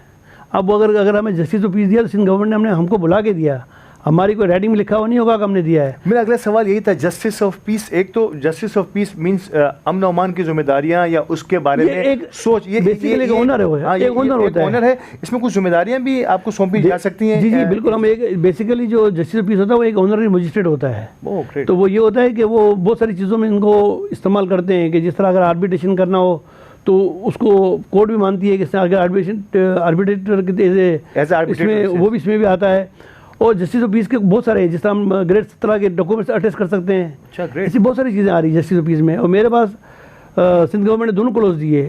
अब अगर हमें जस्टिस ऑफ पीस दिया तो सिंध गवर्नमेंट ने हमको बुला के दिया, हमारी कोई राइटिंग में लिखा हुआ नहीं होगा कि हमने दिया है। मेरा अगला सवाल यही था, जस्टिस ऑफ पीस, एक तो जस्टिस ऑफ पीस मींस अमन अमान की जिम्मेदारियां या उसके बारे में एक सोच, ये बेसिकली एक ओनर है, एक ओनर होता है। ओनर है, इसमें कुछ जिम्मेदारियां भी आपको सौंपी जा सकती हैं। जी बिल्कुल। हम एक बेसिकली जो जस्टिस ऑफ पीस होता है वो एक ऑनररी मजिस्ट्रेट होता है। तो वो ये होता है कि वो बहुत सारी चीज़ों में इनको इस्तेमाल करते हैं कि जिस तरह अगर आर्बिट्रेशन करना हो तो उसको कोर्ट भी मानती है कि अगर आर्बिट्रेटर इसमें वो भी इसमें भी आता है। और जस्टिस ऑफ पीस के बहुत सारे हैं, जिस तरह हम ग्रेड 17 के डॉक्यूमेंट्स अटेस्ट कर सकते हैं। ऐसी बहुत सारी चीज़ें आ रही है जस्टिस ऑफ पीस में। और मेरे पास सिंध गवर्नमेंट ने दोनों क्लोज दिए,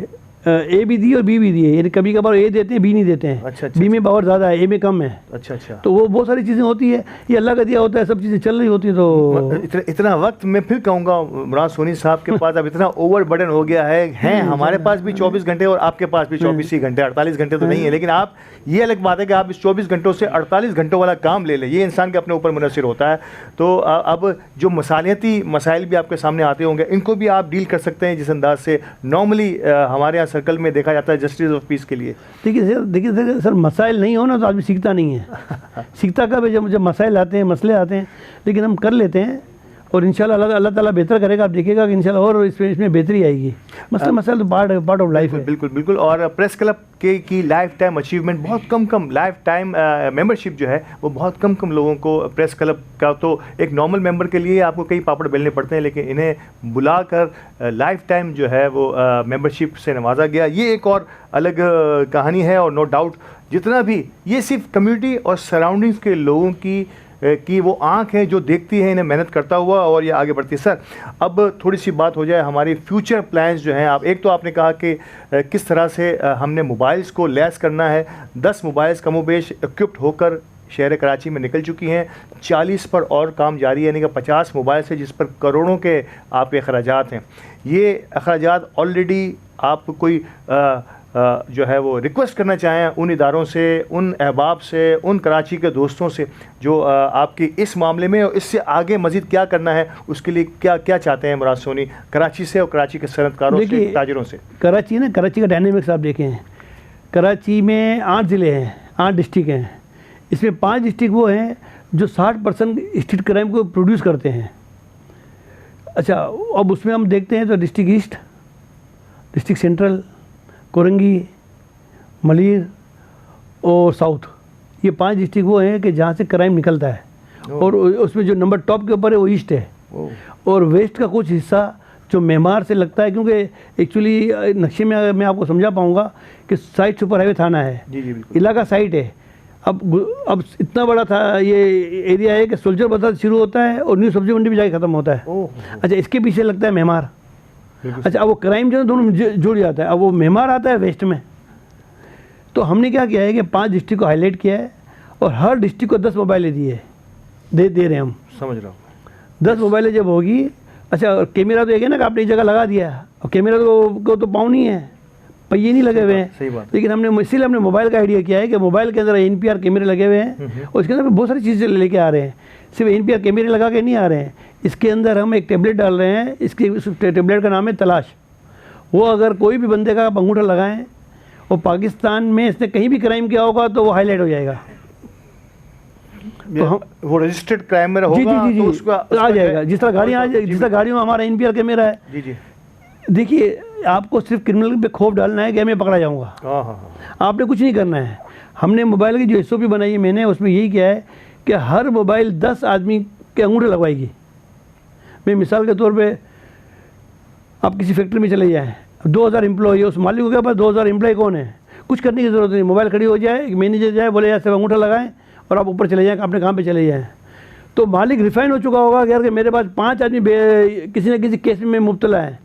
ए भी दी और बी भी दिए, यानी कभी कभार ए देते हैं बी नहीं देते हैं। अच्छा, अच्छा, बी में पावर ज़्यादा है, ए में कम है। अच्छा अच्छा। तो वो बहुत सारी चीज़ें होती है, ये अल्लाह का दिया होता है, सब चीज़ें चल रही होती है। तो इतना वक्त मैं फिर कहूँगा मुराद सोनी साहब के पास अब इतना ओवर बर्डन हो गया है हमारे पास भी 24 घंटे और आपके पास भी 24 ही घंटे, 48 घंटे तो नहीं है, लेकिन आप, ये अलग बात है कि आप इस 24 घंटों से 48 घंटों वाला काम ले लें, ये इंसान के अपने ऊपर मुनहसर होता है। तो अब जो मसालियती मसाइल भी आपके सामने आते होंगे, इनको भी आप डील कर सकते हैं जिस अंदाज से नॉर्मली हमारे यहाँ सर्कल में देखा जाता है जस्टिस ऑफ पीस के लिए। देखिए सर, मसाइल नहीं हो ना तो आदमी सीखता नहीं है। सीखता कब है? जब मसाइल आते हैं, मसले आते हैं, लेकिन हम कर लेते हैं और इंशाल्लाह अल्लाह ताला बेहतर करेगा। आप देखिएगा कि इंशाल्लाह और इसमें बेहतरी आएगी। मसला तो पार्ट ऑफ लाइफ है। बिल्कुल बिल्कुल। और प्रेस क्लब की लाइफ टाइम अचीवमेंट बहुत कम लाइफ टाइम मेंबरशिप जो है वो बहुत कम लोगों को, प्रेस क्लब का तो एक नॉर्मल मेंबर के लिए आपको कई पापड़ बेलने पड़ते हैं, लेकिन इन्हें बुलाकर लाइफ टाइम जो है वो मेंबरशिप से नवाजा गया, ये एक और अलग कहानी है। और नो डाउट जितना भी ये सिर्फ कम्युनिटी और सराउंडिंग्स के लोगों की वो आंख है जो देखती है इन्हें मेहनत करता हुआ और ये आगे बढ़ती है। सर, अब थोड़ी सी बात हो जाए हमारी फ्यूचर प्लान्स जो हैं। आप, एक तो आपने कहा कि किस तरह से हमने मोबाइल्स को लैस करना है। 10 मोबाइल्स कमोबेश इक्विप्ड होकर शहर कराची में निकल चुकी हैं, 40 पर और काम जारी है, यानी कि 50 मोबाइल है जिस पर करोड़ों के आपके अखराजात हैं। ये अखराजात ऑलरेडी आप कोई जो है वो रिक्वेस्ट करना चाहें उन इदारों से, उन अहबाब से, उन कराची के दोस्तों से जो आपकी इस मामले में और इससे आगे मज़ीद क्या करना है, उसके लिए क्या क्या चाहते हैं मुराद सोनी कराची से और कराची के सनतकारों से, ताजिरों से? कराची का डायनेमिक्स आप देखें, कराची में 8 ज़िले हैं, 8 डिस्ट्रिक्ट हैं। इसमें 5 डिस्ट्रिक्ट वो हैं जो 60% स्ट्रीट क्राइम को प्रोड्यूस करते हैं। अच्छा, अब उसमें हम देखते हैं तो district east, district central, Korangi, Malir और साउथ, ये 5 डिस्ट्रिक्ट वो हैं कि जहाँ से क्राइम निकलता है। और उसमें जो नंबर टॉप के ऊपर है वो ईस्ट है। और वेस्ट का कुछ हिस्सा जो मेमार से लगता है, क्योंकि एक्चुअली नक्शे में मैं आपको समझा पाऊँगा कि साइड सुपर हाईवे थाना है, इलाका साइड है। अब इतना बड़ा था ये एरिया है कि सोल्जर बाजार शुरू होता है और न्यू सब्जी मंडी भी जाके ख़त्म होता है। अच्छा, इसके पीछे लगता है मेमार। अच्छा, अब वो क्राइम जो है दोनों जुड़ जाता है। अब वो मेमार आता है वेस्ट में। तो हमने क्या किया है कि 5 डिस्ट्रिक्ट को हाईलाइट किया है और हर डिस्ट्रिक्ट को 10 मोबाइलें दिए दे रहे हैं हम। समझ रहा हूँ। 10 मोबाइलें जब होगी, अच्छा कैमरा तो एक है ना कि आपने एक जगह लगा दिया, और कैमरा को तो पाँव नहीं है, पहिए नहीं लगे हुए हैं। सही बात। लेकिन हमने मोबाइल का आइडिया किया है कि मोबाइल के अंदर NPR कैमरे लगे हुए हैं और इसके अंदर बहुत सारी चीज़ें लेके आ रहे हैं। सिर्फ NPR कैमरे लगा के नहीं आ रहे हैं, इसके अंदर हम एक टेबलेट डाल रहे हैं। इसके टेबलेट का नाम है तलाश। वो अगर कोई भी बंदे का अंगूठा लगाएं और पाकिस्तान में इसने कहीं भी क्राइम किया होगा तो वो हाईलाइट हो जाएगा। तो हम वो रजिस्टर्ड क्राइम में होगा जी, तो उसका आ जाएगा। जिस तरह गाड़ियों में हमारा NPR कैमरा है। जी। देखिए, आपको सिर्फ क्रिमिनल पे खौफ डालना है कि मैं पकड़ा जाऊंगा। आपने कुछ नहीं करना है। हमने मोबाइल की जो SOP बनाई है मैंने, उसमें यही किया है कि हर मोबाइल 10 आदमी के अंगूठे लगवाएगी। मैं मिसाल के तौर पे, आप किसी फैक्ट्री में चले जाएँ, 2000 एम्प्लॉय, उस मालिक को क्या पता 2000 एम्प्लॉय कौन है, कुछ करने की ज़रूरत नहीं। मोबाइल खड़ी हो जाए, मैनेजर जाए, बोले यार सब अंगूठा लगाएं और आप ऊपर चले जाएँ, अपने काम पे चले जाएँ। तो मालिक रिफाइन हो चुका होगा कि यार कि मेरे पास 5 आदमी किसी न किसी केस में मुब्तला है,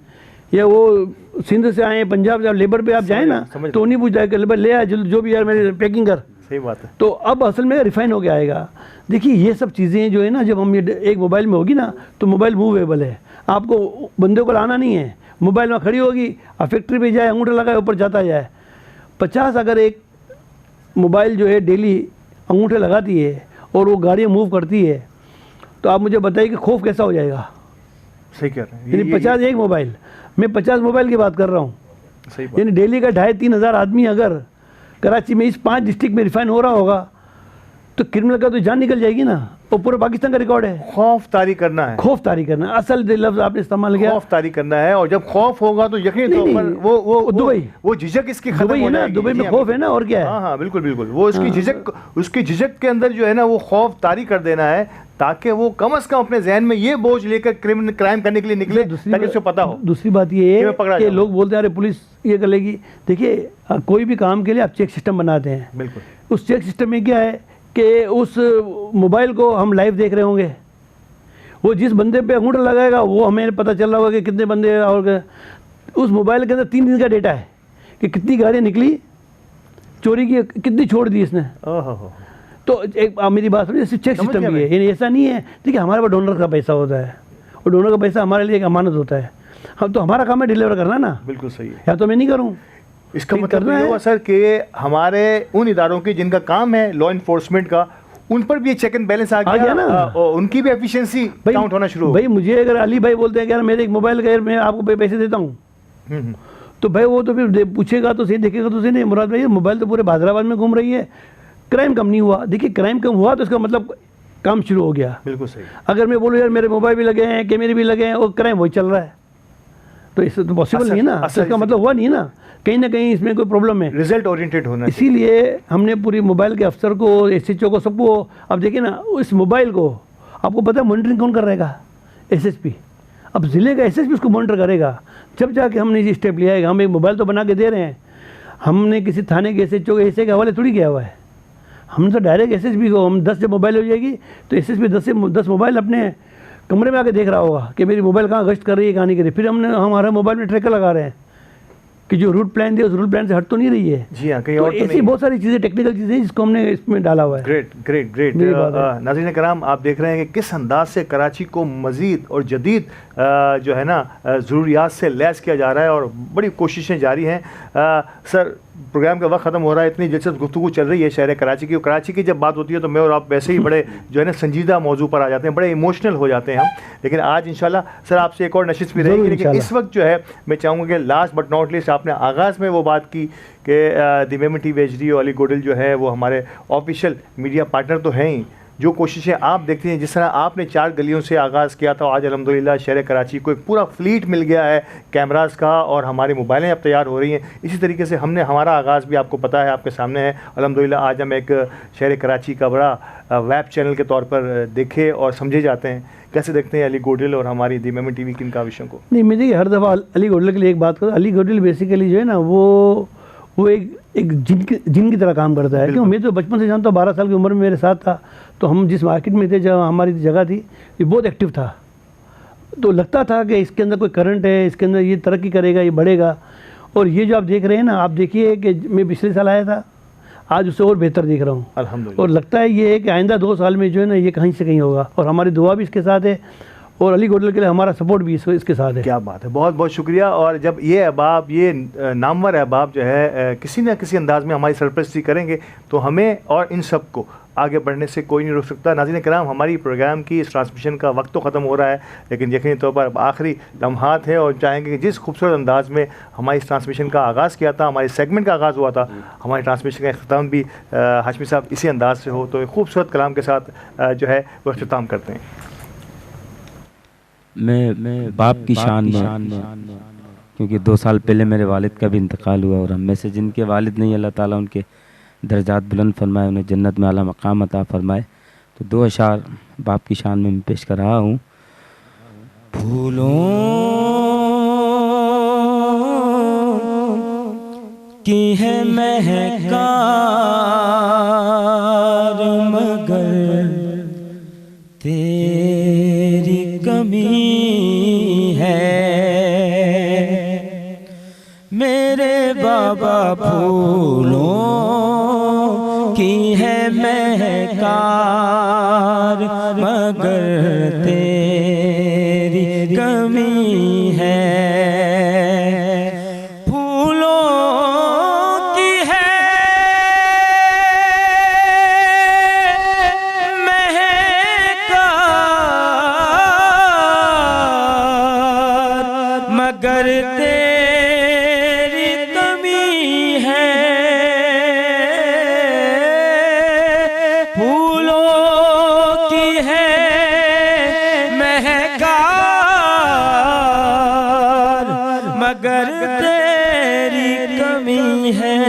या वो सिंध से आए, पंजाब से, लेबर पे आप जाएँ ना तो नहीं पूछ जाएगा लेबर ले आए जो भी यार मेरी पैकिंग कर। सही बात है। तो अब असल में रिफाइन हो गया आएगा। देखिए, ये सब चीज़ें जो है ना, जब हम ये एक मोबाइल में होगी ना तो मोबाइल मूवेबल है, आपको बंदे को लाना नहीं है। मोबाइल में खड़ी होगी, आप फैक्ट्री पे जाए, अंगूठा लगाए, ऊपर जाता जाए। 50 अगर एक मोबाइल जो है डेली अंगूठे लगाती है और वो गाड़ियाँ मूव करती है, तो आप मुझे बताइए कि खौफ कैसा हो जाएगा। सही कह रहे हैं। यानी 50 एक मोबाइल, मैं 50 मोबाइल की बात कर रहा हूँ। सही बात। यानी डेली का 2,500-3 हज़ार आदमी अगर कराची में इस 5 डिस्ट्रिक्ट में रिफाइन हो रहा होगा तो क्रिमिनल का तो जान निकल जाएगी ना। और पूरे पाकिस्तान का रिकॉर्ड है। खौफ तारी करना है। खौफ तारी करना, असल लफ्ज़ आपने इस्तेमाल किया, खौफ तारी करना है। और जब खौफ होगा तो यकीन तौर पर वो दुबई, वो झिझक इसकी खत्म हो जाएगी। दुबई में खौफ है ना, और क्या है। हाँ, बिल्कुल। वो उसकी झिझक के अंदर जो है ना वो खौफ तारी कर देना है, ताकि वो कम से कम अपने जहन में ये बोझ लेकर क्राइम करने के लिए निकले, ताकि उसको पता हो। दूसरी बात ये है कि लोग बोलते हैं अरे पुलिस ये कर लेगी। देखिए, कोई भी काम के लिए आप चेक सिस्टम बनाते हैं। बिल्कुल। उस चेक सिस्टम में क्या है कि उस मोबाइल को हम लाइव देख रहे होंगे, वो जिस बंदे पे अंगूठा लगाएगा वो हमें पता चल रहा होगा कि कितने बंदे, और उस मोबाइल के अंदर 3 दिन का डेटा है कि कितनी गाड़ियाँ निकली चोरी की, कितनी छोड़ दी इसने। ओहो। तो एक आप मेरी बात समझिए, चेक समझ सिस्टम गया भी है, यानी ऐसा नहीं है। देखिए हमारे पास डोनर का पैसा होता है और डोनर का पैसा हमारे लिए एक अमानत होता है। हम तो हमारा काम है डिलीवर करना ना, बिल्कुल सही है। या तो मैं नहीं करूँ। इसका ठीक मतलब करना ये है। हुआ सर कि हमारे उन इदारों की जिनका काम है लॉ इन्फोर्समेंट का, उन पर भी ये चेक एंड बैलेंस आ गया ना। और उनकी भी एफिशिएंसी काउंट होना शुरू हो भाई मुझे अगर अली भाई बोलते हैं कि यार मेरे एक मोबाइल का मैं आपको पैसे देता हूँ, हम्म। तो भाई वो तो फिर पूछेगा तो सही, देखेगा तो सही, नहीं मुराद भाई मोबाइल तो पूरे हैदराबाद में घूम रही है, क्राइम कम नहीं हुआ। देखिए क्राइम कम हुआ तो इसका मतलब काम शुरू हो गया। बिल्कुल सही। अगर मैं बोलूँ यार मेरे मोबाइल भी लगे हैं, कैमरे भी लगे हैं और क्राइम वही चल रहा है, तो इससे तो पॉसिबल नहीं है ना, तो इसका मतलब हुआ नहीं ना कहीं इसमें कोई प्रॉब्लम है। रिजल्ट ओरिएंटेड होना चाहिए। इसीलिए हमने पूरी मोबाइल के अफसर को, SHO को, सबको, अब देखिए ना इस मोबाइल को आपको पता है मॉनिटरिंग कौन कर रहेगा? SSP। अब ज़िले का SSP उसको मॉनिटर करेगा, जब जाके हमने ये स्टेप लिया है। हम एक मोबाइल तो बना के दे रहे हैं, हमने किसी थाने के SHO के ऐसे के हवाले थोड़ी किया हुआ है। हमने तो डायरेक्ट SSP को, हम 10 जब मोबाइल हो जाएगी तो SSP 10 से 10 मोबाइल अपने कमरे में आके देख रहा होगा कि मेरी मोबाइल कहाँ गश्त कर रही है, कहाँ नहीं कर रही। फिर हमारे मोबाइल में ट्रैकर लगा रहे हैं कि जो रूट प्लान दिया उस रूट प्लान से हट तो नहीं रही है। जी हाँ, कहीं तो और तो ऐसी नहीं। बहुत सारी चीज़ें, टेक्निकल चीज़ें जिसको हमने इसमें डाला हुआ है। Great great great. मेरी बात है। नाज़रीन कराम, आप देख रहे हैं कि किस अंदाज से कराची को मज़ीद और जदीद जो है ना ज़रूरियात से लैस किया जा रहा है और बड़ी कोशिशें जारी हैं। सर प्रोग्राम का वक्त ख़त्म हो रहा है, इतनी दिलचस्प गुफ्तगू चल रही है शहर कराची की। कराची की जब बात होती है तो मैं और आप वैसे ही बड़े जो है ना संजीदा मौजू पर आ जाते हैं, बड़े इमोशनल हो जाते हैं हम। लेकिन आज इंशाल्लाह सर आपसे एक और नशिस्त भी रहेगी। लेकिन इस वक्त जो है मैं चाहूँगा कि लास्ट बट नॉट लीस्ट, आपने आगाज़ में वो बात की कि द मेमन TV HD और अली गोडल जो है वो हमारे ऑफिशियल मीडिया पार्टनर तो हैं ही। जो कोशिशें आप देखते हैं, जिस तरह आपने 4 गलियों से आगाज़ किया था, आज अल्हम्दुलिल्लाह शहर कराची को एक पूरा फ्लीट मिल गया है कैमरास का और हमारी मोबाइलें अब तैयार हो रही हैं। इसी तरीके से हमने हमारा आगाज़ भी आपको पता है, आपके सामने है। अल्हम्दुलिल्लाह आज हम एक शहर कराची का बड़ा वेब चैनल के तौर पर देखे और समझे जाते हैं। कैसे देखते हैं अली गोडल और हमारी द मेमन TV की इन काविशों को? नहीं, मैं देखिए हर दफ़ा अली गोडल के लिए एक बात करूँ, अली गोडल बेसिकली जो है ना वो एक जिन की तरह काम करता है। क्यों, मैं तो बचपन से जानता हूँ, 12 साल की उम्र में मेरे साथ था। तो हम जिस मार्केट में थे, जब हमारी जगह थी, ये बहुत एक्टिव था। तो लगता था कि इसके अंदर कोई करंट है, इसके अंदर ये तरक्की करेगा, ये बढ़ेगा। और ये जो आप देख रहे हैं ना, आप देखिए कि मैं पिछले साल आया था, आज उससे और बेहतर देख रहा हूँ अल्हम्दुलिल्लाह। और लगता है ये है कि आइंदा 2 साल में जो है ना ये कहीं से कहीं होगा। और हमारी दुआ भी इसके साथ है और अली गोडल के लिए हमारा सपोर्ट भी इसके साथ है। क्या बात है, बहुत बहुत शुक्रिया। और जब ये अहबाब, ये नामवर अहबाब जो है किसी न किसी अंदाज में हमारी सरपरस्ती करेंगे तो हमें और इन सब को आगे बढ़ने से कोई नहीं रोक सकता। नाज़रीन कराम, हमारी प्रोग्राम की इस ट्रांसमिशन का वक्त तो ख़त्म हो रहा है, लेकिन यकीनी तौर पर आखिरी लम्हात है और चाहेंगे कि जिस खूबसूरत अंदाज में हमारी इस ट्रांसमिशन का आगाज़ किया था, हमारे सेगमेंट का आगाज़ हुआ था, हमारी ट्रांसमिशन का अख्ताम भी हाशमी साहब इसी अंदाज से हो। तो एक खूबसूरत कलाम के साथ जो है वो अख्ताम करते हैं। मैं बाप की शान में, क्योंकि 2 साल पहले मेरे वालिद का भी इंतकाल हुआ और हम में से जिनके वालिद नहीं, अल्लाह ताला उनके दर्जात बुलंद फरमाए, उन्हें जन्नत में आला मकाम अता फरमाए। तो 2 अशार बाप की शान में मैं पेश कर रहा हूँ। फूलों की है महकार मगर तेरी कमी है, मेरे बाबा फूलों की है महकार मगर तेरी कमी है। मगर तेरी कमी है, फूलों की है महकार मगर तेरी कमी है।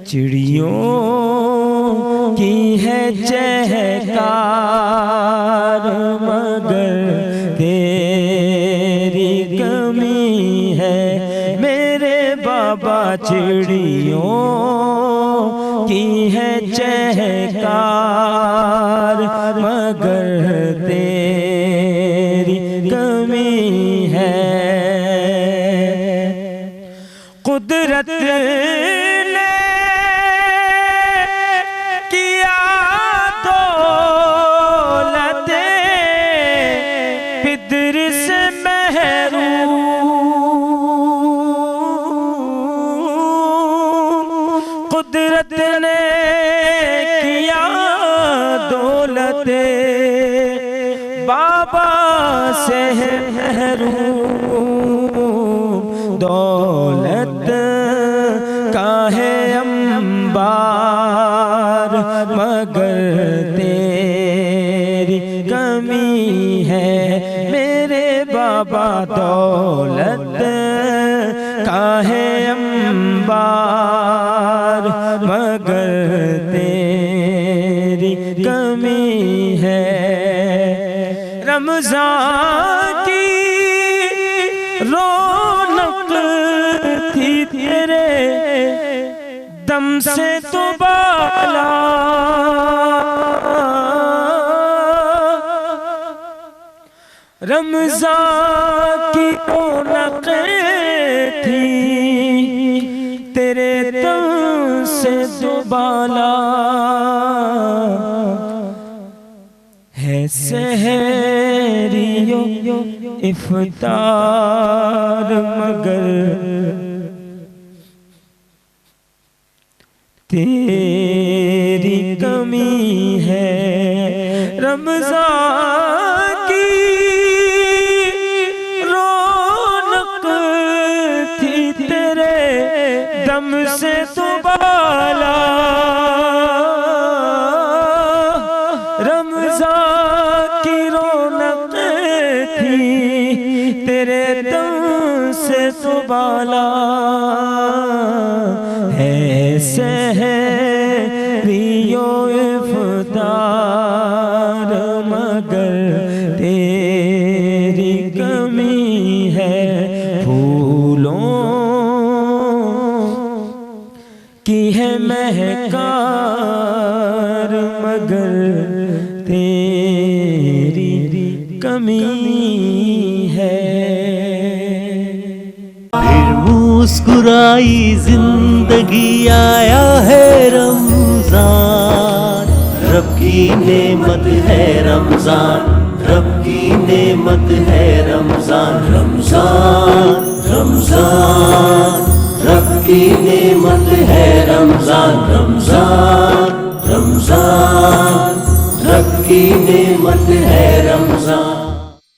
चिड़ियों की है चहकार मगर तेरी कमी है, मेरे बाबा चिड़ियों की है चहकार मगर तेरी कमी है। कुदरत ने किया दौलत फिद्र से महरूम, कुदरत ने किया दौलत बाबा से महरूम, दौलत का है अंबार मगर तेरी कमी है मेरे बाबा, दौलत का है अंबार मगर तेरी कमी है। रमज़ान की रौनक थी तेरे दम से तो बाला, रमज़ान की रौनक थी तेरे दम से तो बाला, है सहरियो इफ्तार मगर तेरी कमी है। रमज़ान की रौनक थी तेरे दम से तो बाला, रमज़ान की रौनक थी तेरे दम से तो बाला, है सहरियो इफ्तार मगर तेरी कमी है। फूलों की है महकार मगर तेरी कमी है। फिर मुस्कुराई जिंदगी, आया है रमजान, रब की नेमत है रमजान, रब की नेमत है रमजान, रमजान रमजान रब की नेमत है रमजान, रमजान रमजान रब की नेमत है रमजान।